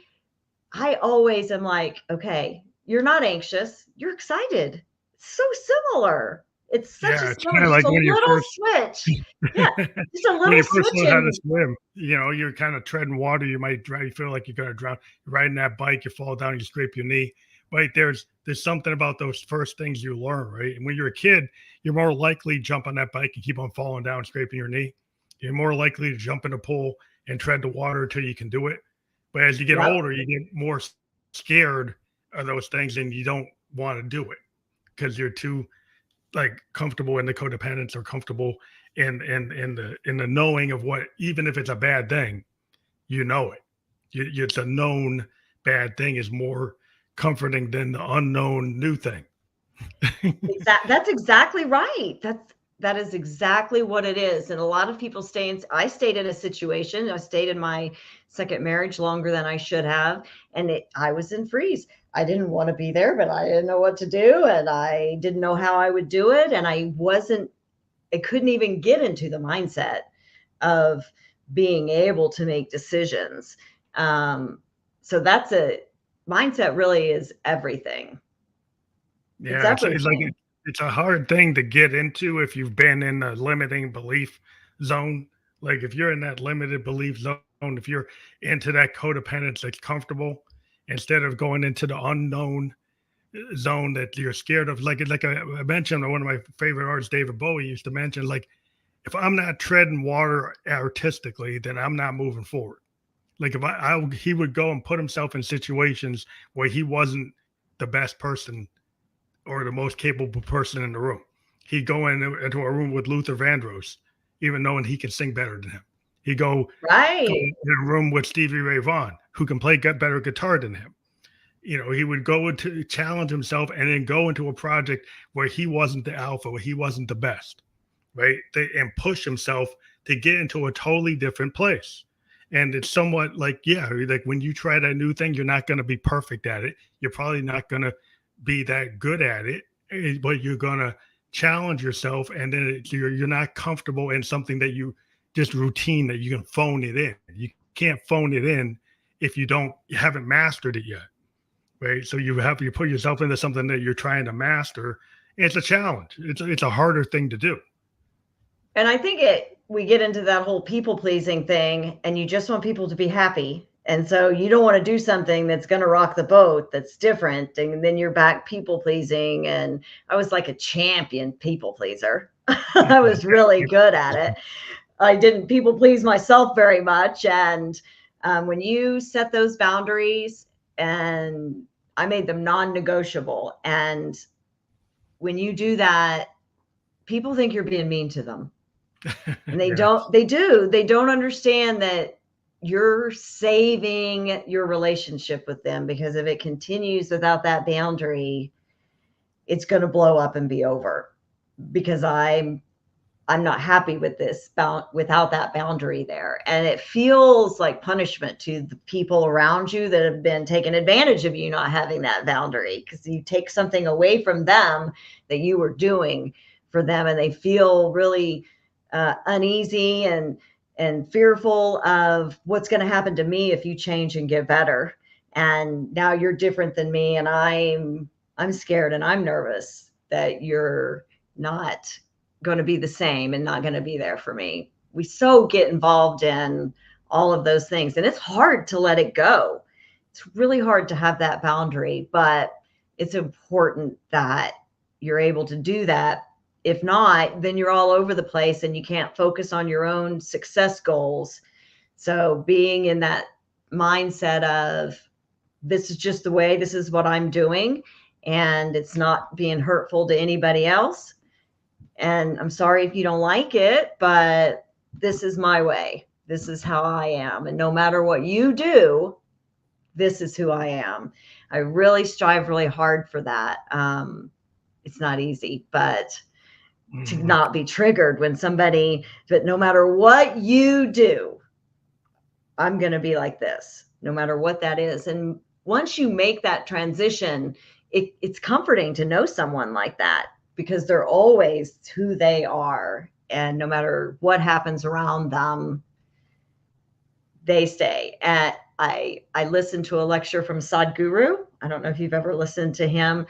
always am like, okay, you're not anxious, you're excited. It's so similar. It's such a Yeah, it's similar, kind of just like a when you little first switch. Yeah, just a when little you first switch learn how to and swim, you're kind of treading water. You might drown. You feel like you're gonna drown. You're riding that bike, you fall down, you scrape your knee. Right there's something about those first things you learn, right? And when you're a kid, you're more likely to jump on that bike and keep on falling down, scraping your knee. You're more likely to jump in a pool and tread the water until you can do it. But as you get yep, older, you get more scared of those things, and you don't want to do it because you're too like comfortable in the codependence or comfortable in the knowing of what, even if it's a bad thing, you know it. It's a known bad thing is more comforting than the unknown new thing. That's exactly right. That is exactly what it is. And a lot of people I stayed in a situation. I stayed in my second marriage longer than I should have. And I was in freeze. I didn't want to be there, but I didn't know what to do. And I didn't know how I would do it. And I couldn't even get into the mindset of being able to make decisions. So mindset really is everything. It's Yeah, it's like everything. it's a hard thing to get into if you've been in a limiting belief zone. Like if you're in that limited belief zone, if you're into that codependence that's comfortable, instead of going into the unknown zone that you're scared of. Like I mentioned, one of my favorite artists, David Bowie, used to mention, like, if I'm not treading water artistically, then I'm not moving forward. Like if he would go and put himself in situations where he wasn't the best person or the most capable person in the room. He'd go into a room with Luther Vandross, even knowing he can sing better than him. He'd go Right. in a room with Stevie Ray Vaughan, who can play better guitar than him. He would go into challenge himself and then go into a project where he wasn't the alpha, where he wasn't the best, right? And push himself to get into a totally different place. And it's somewhat like, yeah, like when you try that new thing, you're not going to be perfect at it. You're probably not going to be that good at it, but you're going to challenge yourself. And then you're not comfortable in something that you just routine that you can phone it in. You can't phone it in if you haven't mastered it yet, right? So you put yourself into something that you're trying to master. It's a challenge. It's a harder thing to do. And I think we get into that whole people pleasing thing, and you just want people to be happy. And so you don't want to do something that's going to rock the boat, that's different. And then you're back people pleasing. And I was like a champion people pleaser. I was really good at it. I didn't people please myself very much. And when you set those boundaries, and I made them non negotiable. And when you do that, people think you're being mean to them. And Yes. they don't understand that you're saving your relationship with them, because if it continues without that boundary, it's going to blow up and be over, because I'm not happy with this without that boundary there. And it feels like punishment to the people around you that have been taking advantage of you not having that boundary, because you take something away from them that you were doing for them, and they feel really uneasy and fearful of what's going to happen to me if you change and get better. And now you're different than me, and I'm scared and I'm nervous that you're not going to be the same and not going to be there for me. We so get involved in all of those things, and it's hard to let it go. It's really hard to have that boundary, but it's important that you're able to do that. If not, then you're all over the place and you can't focus on your own success goals. So being in that mindset of, this is just the way, this is what I'm doing, and it's not being hurtful to anybody else. And I'm sorry if you don't like it, but this is my way. This is how I am. And no matter what you do, this is who I am. I really strive really hard for that. It's not easy, but to not be triggered when somebody, but no matter what you do, I'm going to be like this, no matter what that is. And once you make that transition, it's comforting to know someone like that, because they're always who they are. And no matter what happens around them, they stay. And I listened to a lecture from Sadhguru. I don't know if you've ever listened to him,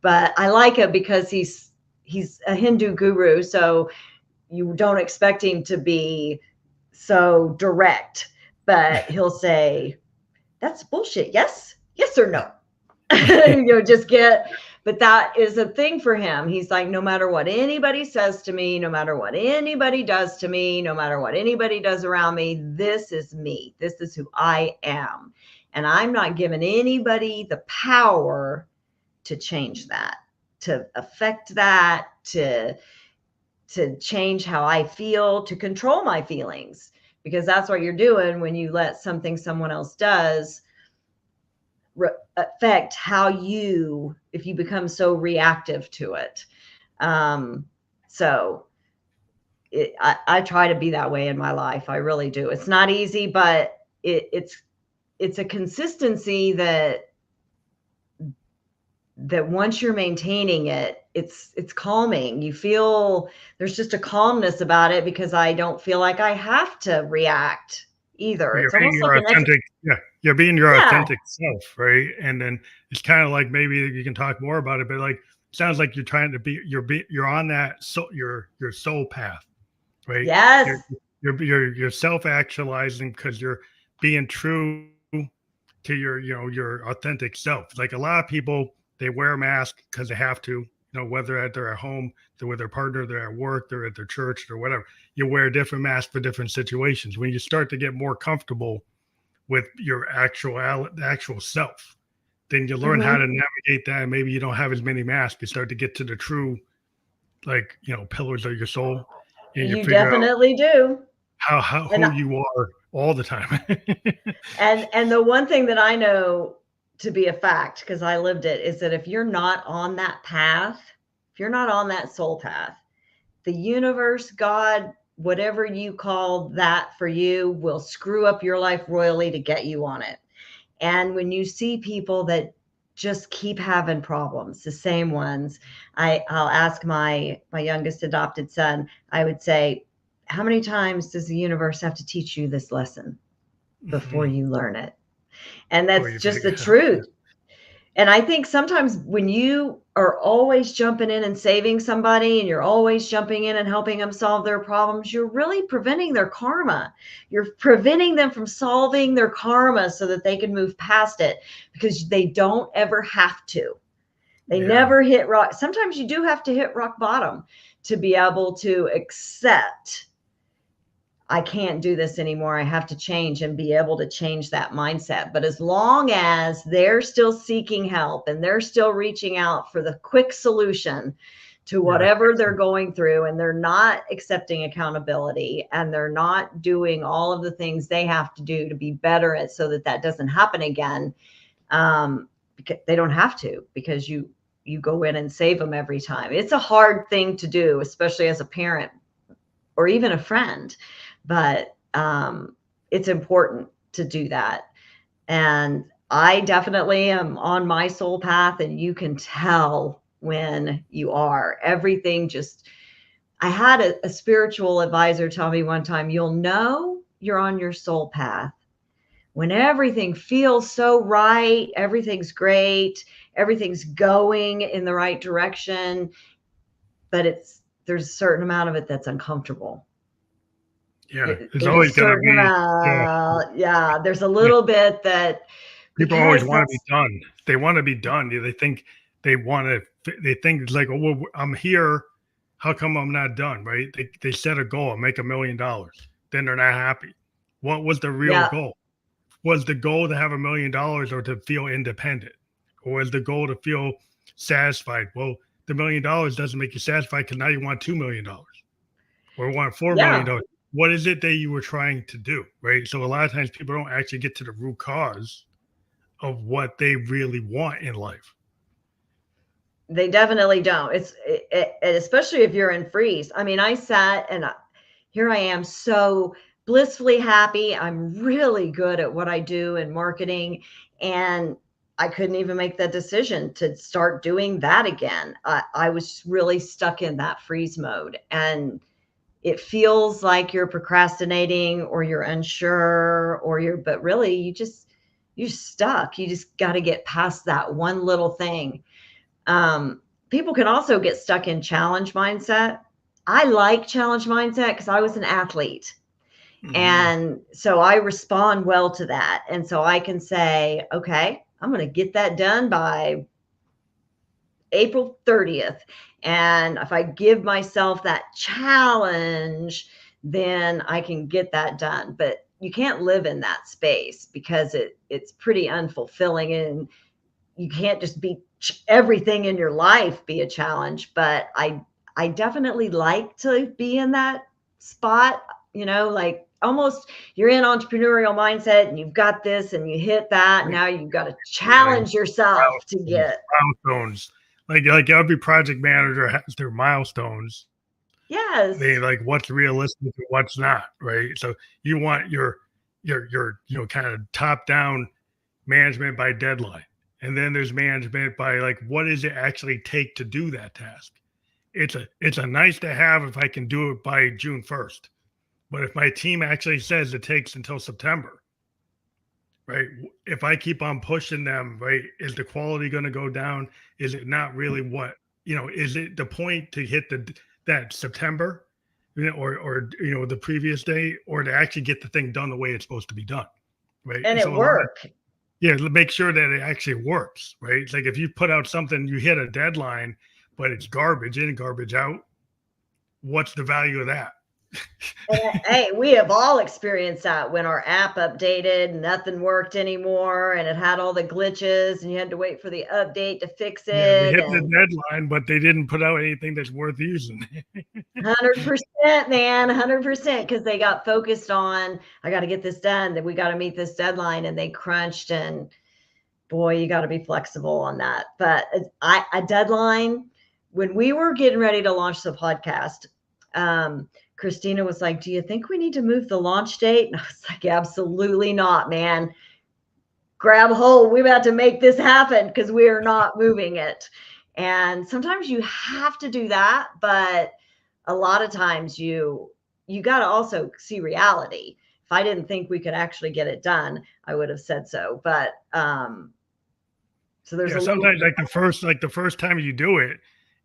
but I like it because he's a Hindu guru. So you don't expect him to be so direct, but he'll say, that's bullshit. Yes or no. But that is a thing for him. He's like, no matter what anybody says to me, no matter what anybody does to me, no matter what anybody does around me, this is me. This is who I am. And I'm not giving anybody the power to change that, to affect that, to change how I feel, to control my feelings, because that's what you're doing when you let something someone else does affect how if you become so reactive to it. So I try to be that way in my life. I really do. It's not easy, but it's a consistency that once you're maintaining it, it's calming. You feel there's just a calmness about it, because I don't feel like I have to react either. You're It's being almost your like authentic, you're being your authentic self, right? And then it's kind of like, maybe you can talk more about it, but like, it sounds like you're trying to be, you're on that, so your soul path, right? Yes. You're self-actualizing because you're being true to your authentic self. Like, a lot of people, they wear a mask because they have to, whether they're at home, they're with their partner, they're at work, they're at their church, or whatever. You wear a different mask for different situations. When you start to get more comfortable with your actual self, then you learn how to navigate that. And maybe you don't have as many masks. You start to get to the true, like, pillars of your soul. And you definitely do. Who you are all the time. and the one thing that I know to be a fact, because I lived it, is that if you're not on that path, if you're not on that soul path, the universe, God, whatever you call that for you, will screw up your life royally to get you on it. And when you see people that just keep having problems, the same ones, I'll ask my youngest adopted son, I would say, how many times does the universe have to teach you this lesson before you learn it? And that's just the truth. And I think sometimes when you are always jumping in and saving somebody, and you're always jumping in and helping them solve their problems, you're really preventing their karma. You're preventing them from solving their karma so that they can move past it, because they don't ever have to. They never hit rock. Sometimes you do have to hit rock bottom to be able to accept, I can't do this anymore. I have to change, and be able to change that mindset. But as long as they're still seeking help, and they're still reaching out for the quick solution to whatever they're going through, and they're not accepting accountability, and they're not doing all of the things they have to do to be better at, so that doesn't happen again, because they don't have to, because you go in and save them every time. It's a hard thing to do, especially as a parent or even a friend. But it's important to do that. And I definitely am on my soul path, and you can tell when you are. Everything just, I had a spiritual advisor tell me one time, you'll know you're on your soul path when everything feels so right, everything's great, everything's going in the right direction, but there's a certain amount of it that's uncomfortable. It's always going to be. There's a little bit that people always want to be done. They want to be done. They think it's like, oh, well, I'm here. How come I'm not done? Right? They set a goal, make $1 million. Then they're not happy. What was the real goal? Was the goal to have $1 million, or to feel independent? Or was the goal to feel satisfied? Well, the $1 million doesn't make you satisfied, because now you want $2 million, or want $4 million. What is it that you were trying to do, right? So a lot of times people don't actually get to the root cause of what they really want in life. They definitely don't. Especially if you're in freeze. I mean, I sat and here I am so blissfully happy. I'm really good at what I do in marketing, and I couldn't even make the decision to start doing that again. I was really stuck in that freeze mode, and it feels like you're procrastinating or you're unsure but really you're stuck. You just got to get past that one little thing. People can also get stuck in challenge mindset. I like challenge mindset because I was an athlete. Mm-hmm. And so I respond well to that. And so I can say, okay, I'm going to get that done by April 30th. And if I give myself that challenge, then I can get that done. But you can't live in that space because it's pretty unfulfilling, and you can't just be everything in your life be a challenge. But I definitely like to be in that spot, like almost you're in entrepreneurial mindset and you've got this and you hit that. Now you've got to challenge yourself to get milestones. Like every project manager has their milestones. Yes. They like what's realistic and what's not, right? So you want your kind of top down management by deadline. And then there's management by like what does it actually take to do that task? It's a nice to have if I can do it by June 1st. But if my team actually says it takes until September, right? If I keep on pushing them, right, is the quality going to go down? Is it not really what, is it the point to hit that September, or the previous day, or to actually get the thing done the way it's supposed to be done, right? And it worked. Yeah, make sure that it actually works, right? It's like if you put out something, you hit a deadline, but it's garbage in, garbage out. What's the value of that? Hey, we have all experienced that when our app updated, nothing worked anymore, and it had all the glitches, and you had to wait for the update to fix it. Yeah, they hit the deadline, but they didn't put out anything that's worth using. 100%, man, 100%, because they got focused on, I got to get this done, that we got to meet this deadline, and they crunched. And boy, you got to be flexible on that. But a deadline, when we were getting ready to launch the podcast, Christina was like, do you think we need to move the launch date? And I was like, absolutely not, man. Grab hold. We're about to make this happen because we are not moving it. And sometimes you have to do that. But a lot of times you got to also see reality. If I didn't think we could actually get it done, I would have said so. But so there's sometimes like the first time you do it,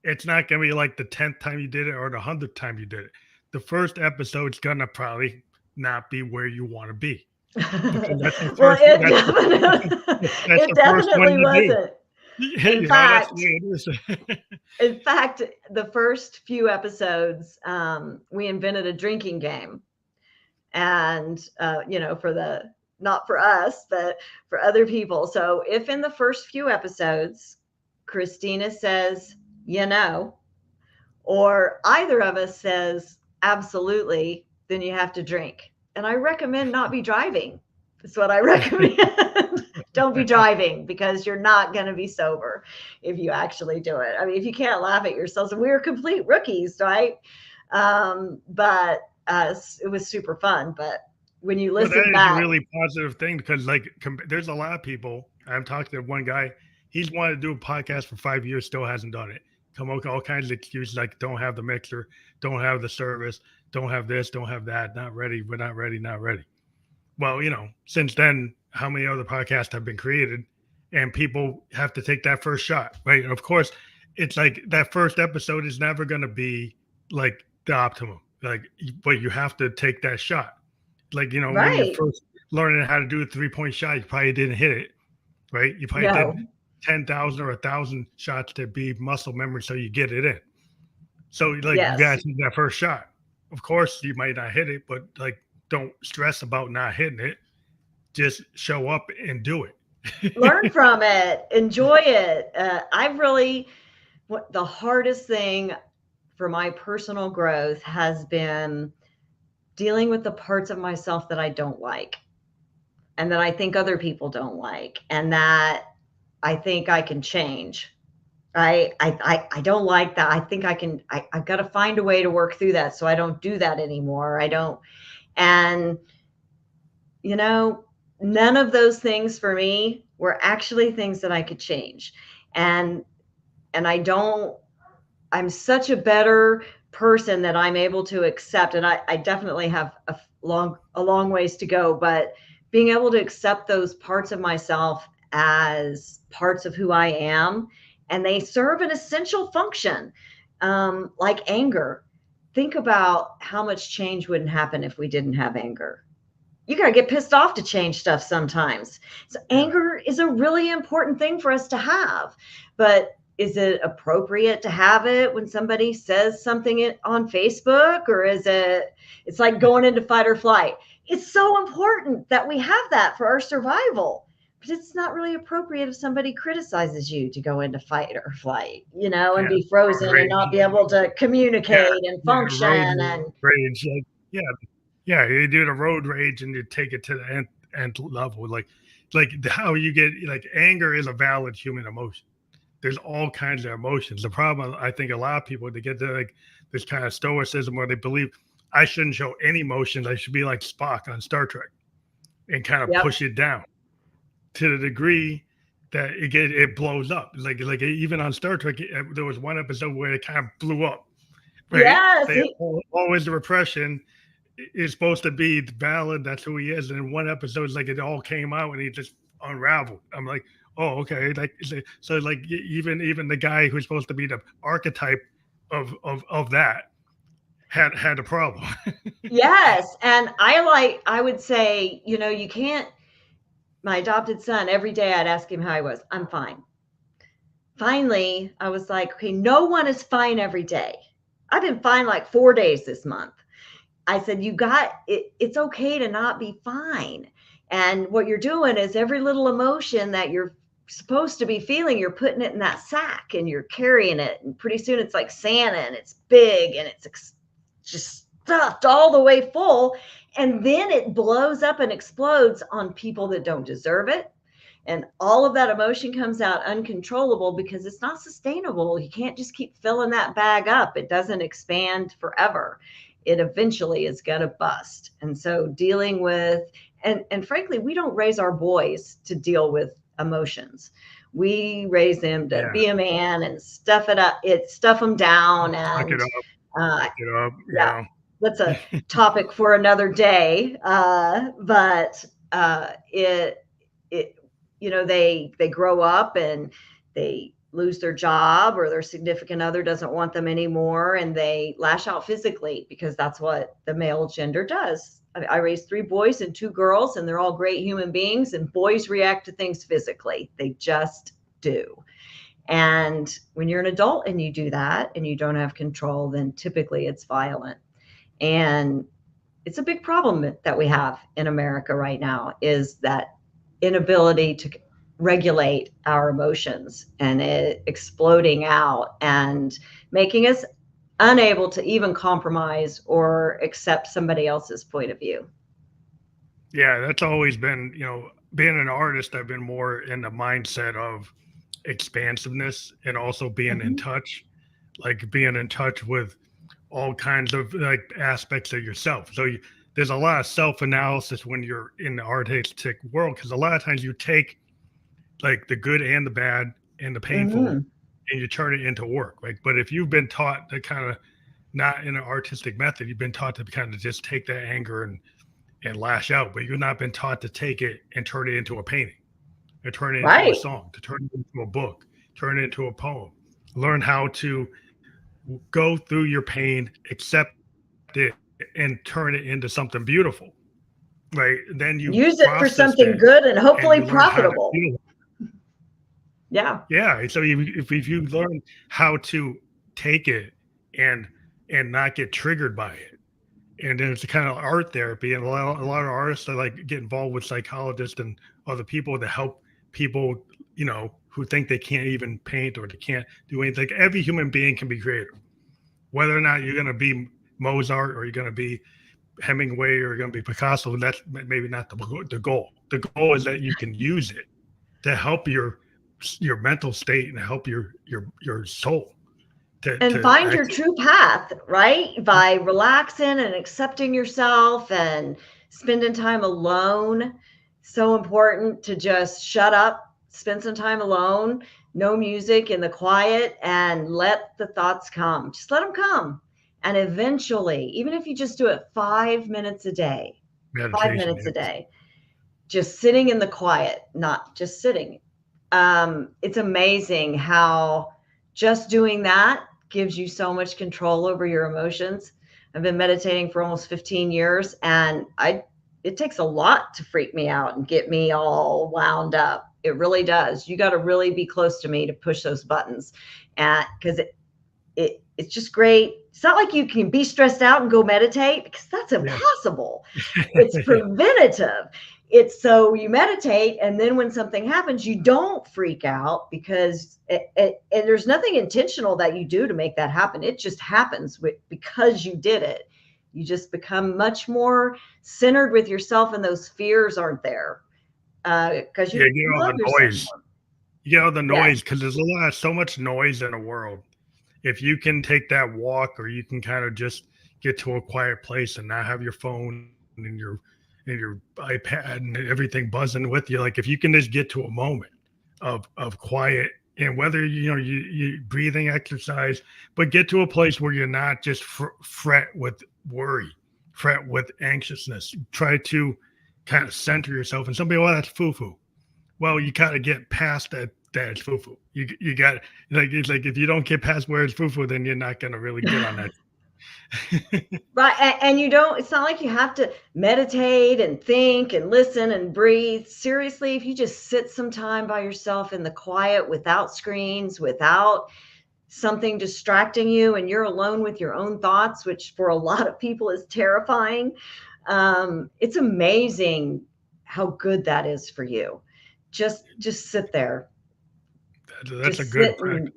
it's not going to be like the 10th time you did it or the 100th time you did it. The first episode's going to probably not be where you want to be. Well, it definitely wasn't. In fact, the first few episodes, we invented a drinking game, and not for us, but for other people. So if in the first few episodes, Christina says, or either of us says, absolutely, then you have to drink. And I recommend not be driving. That's what I recommend. Don't be driving because you're not going to be sober if you actually do it. I mean, if you can't laugh at yourselves, and we were complete rookies, right? But it was super fun. But when you listen back, is a really positive thing because there's a lot of people. I'm talking to one guy. He's wanted to do a podcast for 5 years, still hasn't done it. Come up with all kinds of excuses like don't have the mixer, don't have the service, don't have this, don't have that, not ready, we're not ready, not ready. Well, since then, how many other podcasts have been created, and people have to take that first shot, right? And of course, it's like that first episode is never going to be like the optimum, but you have to take that shot. Like, right. When you're first learning how to do a 3-point shot, you probably didn't hit it, right? You probably did 10,000 or 1,000 shots to be muscle memory so you get it in. So you got to take that first shot. Of course, you might not hit it, but don't stress about not hitting it. Just show up and do it. Learn from it. Enjoy it. The hardest thing for my personal growth has been dealing with the parts of myself that I don't like, and that I think other people don't like, and that I think I can change. I don't like that. I think I've got to find a way to work through that so I don't do that anymore. I don't. And, you know, none of those things for me were actually things that I could change. And I don't, I'm such a better person that I'm able to accept. And I definitely have a long ways to go, but being able to accept those parts of myself as parts of who I am, and they serve an essential function, like anger. Think about how much change wouldn't happen if we didn't have anger. You got to get pissed off to change stuff sometimes. So anger is a really important thing for us to have. But is it appropriate to have it when somebody says something on Facebook, or is it's like going into fight or flight? It's so important that we have that for our survival. But it's not really appropriate if somebody criticizes you to go into fight or flight, and be frozen and not be able to communicate and function and rage. Yeah, you do the road rage and you take it to the nth level. Like how you get, like, anger is a valid human emotion. There's all kinds of emotions. The problem, I think, a lot of people, they get to like this kind of stoicism where they believe I shouldn't show any emotions. I should be like Spock on Star Trek and kind of push it down to the degree that it blows up. Like even on Star Trek, there was one episode where it kind of blew up. Right? Yes. Always the repression is supposed to be valid. That's who he is. And in one episode, it's like it all came out and he just unraveled. I'm like, oh, okay. Like, so like even the guy who's supposed to be the archetype of that had a problem. Yes. And I would say, you can't, my adopted son, every day I'd ask him how he was. I'm fine. Finally, I was like, okay, no one is fine every day. I've been fine like 4 days this month. I said, it's okay to not be fine. And what you're doing is every little emotion that you're supposed to be feeling, you're putting it in that sack and you're carrying it. And pretty soon it's like Santa and it's big and it's just stuffed all the way full. And then it blows up and explodes on people that don't deserve it. And all of that emotion comes out uncontrollable because it's not sustainable. You can't just keep filling that bag up. It doesn't expand forever. It eventually is going to bust. And so dealing with, and frankly, we don't raise our boys to deal with emotions. We raise them to be a man and stuff them down and suck it up. Yeah. That's a topic for another day. But they grow up and they lose their job, or their significant other doesn't want them anymore, and they lash out physically because that's what the male gender does. I raised 3 boys and 2 girls, and they're all great human beings, and boys react to things physically. They just do. And when you're an adult and you do that and you don't have control, then typically it's violent. And it's a big problem that we have in America right now, is that inability to regulate our emotions, and it exploding out and making us unable to even compromise or accept somebody else's point of view. Yeah, that's always been, being an artist, I've been more in the mindset of expansiveness and also being in touch, like being in touch with all kinds of like aspects of yourself. So there's a lot of self-analysis when you're in the artistic world, because a lot of times you take like the good and the bad and the painful and you turn it into work. Like, but if you've been taught to kind of not in an artistic method, you've been taught to kind of just take that anger and lash out, but you've not been taught to take it and turn it into a painting, or turn it into a song, to turn it into a book, turn it into a poem. Learn how to go through your pain, accept it, and turn it into something beautiful. Right? Then you use it for something good and hopefully profitable. Yeah. Yeah. So if you learn how to take it and not get triggered by it, and then it's a kind of art therapy, and a lot of artists are like get involved with psychologists and other people to help people, who think they can't even paint or they can't do anything. Like, every human being can be creative, whether or not you're going to be Mozart or you're going to be Hemingway or you're going to be Picasso. That's maybe not the goal. The goal is that you can use it to help your your mental state and help your soul And to find your actually. true path, right? By relaxing and accepting yourself and spending time alone. So important to just shut up, spend some time alone, no music, in the quiet, and let the thoughts come. Just let them come. And eventually, even if you just do it 5 minutes a day, five Meditation, minutes a yes. day, just sitting in the quiet, not just sitting. It's amazing how just doing that gives you so much control over your emotions. I've been meditating for almost 15 years, and it takes a lot to freak me out and get me all wound up. It really does. You got to really be close to me to push those buttons, and because it's just great. It's not like you can be stressed out and go meditate, because that's Yeah. impossible. It's Yeah. preventative. It's so you meditate, and then when something happens, you don't freak out, because and there's nothing intentional that you do to make that happen. It just happens because you did it. You just become much more centered with yourself, and those fears aren't there, because Yeah, you you know love the yourself noise. more. You know the Yes. noise because there's so much noise in the world. If you can take that walk, or you can kind of just get to a quiet place and not have your phone and your iPad and everything buzzing with you, like if you can just get to a moment of quiet, and whether you breathing exercise, but get to a place where you're not just fret with worry, fret with anxiousness. Try to kind of center yourself. And some people, oh, that's foo foo. Well, you gotta get past that it's foo foo. You got, like, it's like if you don't get past where it's foo foo, then you're not gonna really get on that. Right. And you don't, it's not like you have to meditate and think and listen and breathe. Seriously, if you just sit some time by yourself in the quiet, without screens, without something distracting you, and you're alone with your own thoughts, which for a lot of people is terrifying, it's amazing how good that is for you. Just sit there, That's a just good sit, practice. and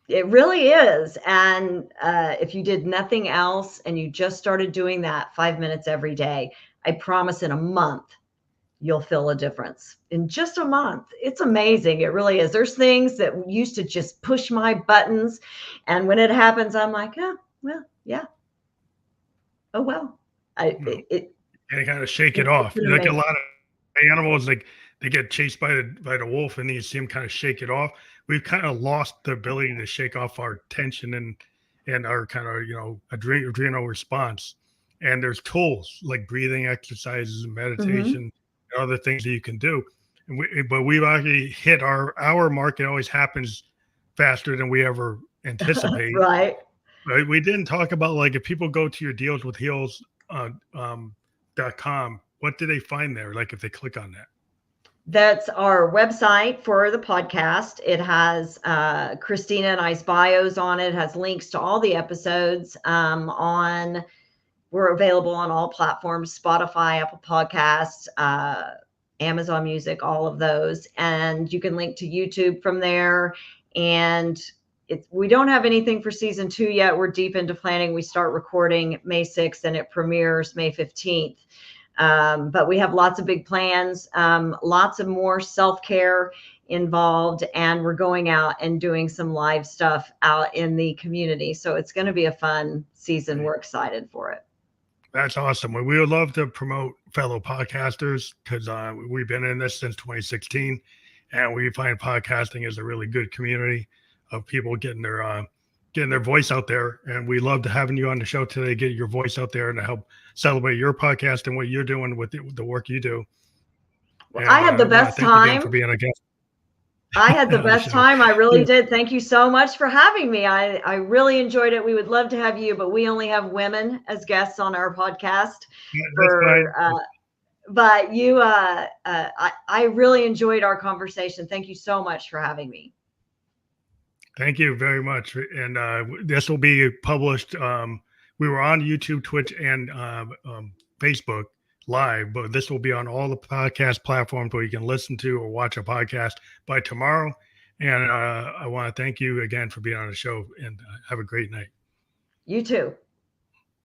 it really is. And if you did nothing else and you just started doing that 5 minutes every day, I promise in a month, you'll feel a difference. In just a month. It's amazing. It really is. There's things that used to just push my buttons. And when it happens, I'm like, oh, well, yeah. Oh, well. I, You know, it, it, and kind of shake it it's off. an Like a amazing. lot of animals, like they get chased by the wolf, and you see them kind of shake it off. We've kind of lost the ability to shake off our tension and our kind of adrenal response. And there's tools like breathing exercises and Mhm. meditation and other things that you can do. But we've already hit our hour mark. It always happens faster than we ever anticipate. Right. Right? We didn't talk about, like, if people go to your deals with heels .com, what do they find there? Like if they click on that. That's our website for the podcast. It has Christina and I's bios on it. It has links to all the episodes. We're available on all platforms: Spotify, Apple Podcasts, Amazon Music, all of those. And you can link to YouTube from there. And we don't have anything for season 2 yet. We're deep into planning. We start recording May 6th and it premieres May 15th. But we have lots of big plans, lots of more self-care involved, and we're going out and doing some live stuff out in the community. So it's going to be a fun season. We're excited for it. That's awesome. We would love to promote fellow podcasters because we've been in this since 2016, and we find podcasting is a really good community of people getting their voice out there. And we love to having you on the show today, get your voice out there and to help celebrate your podcast and what you're doing with the work you do. Well, And I had the I want to best thank you again time. for being a guest I had the on the best show. time. I really Yeah, did. Thank you so much for having me. I really enjoyed it. We would love to have you, but we only have women as guests on our podcast that's for, fine. but I really enjoyed our conversation. Thank you so much for having me. Thank you very much. And this will be published. We were on YouTube, Twitch, and Facebook live, but this will be on all the podcast platforms where you can listen to or watch a podcast by tomorrow. And I want to thank you again for being on the show, and have a great night. You too.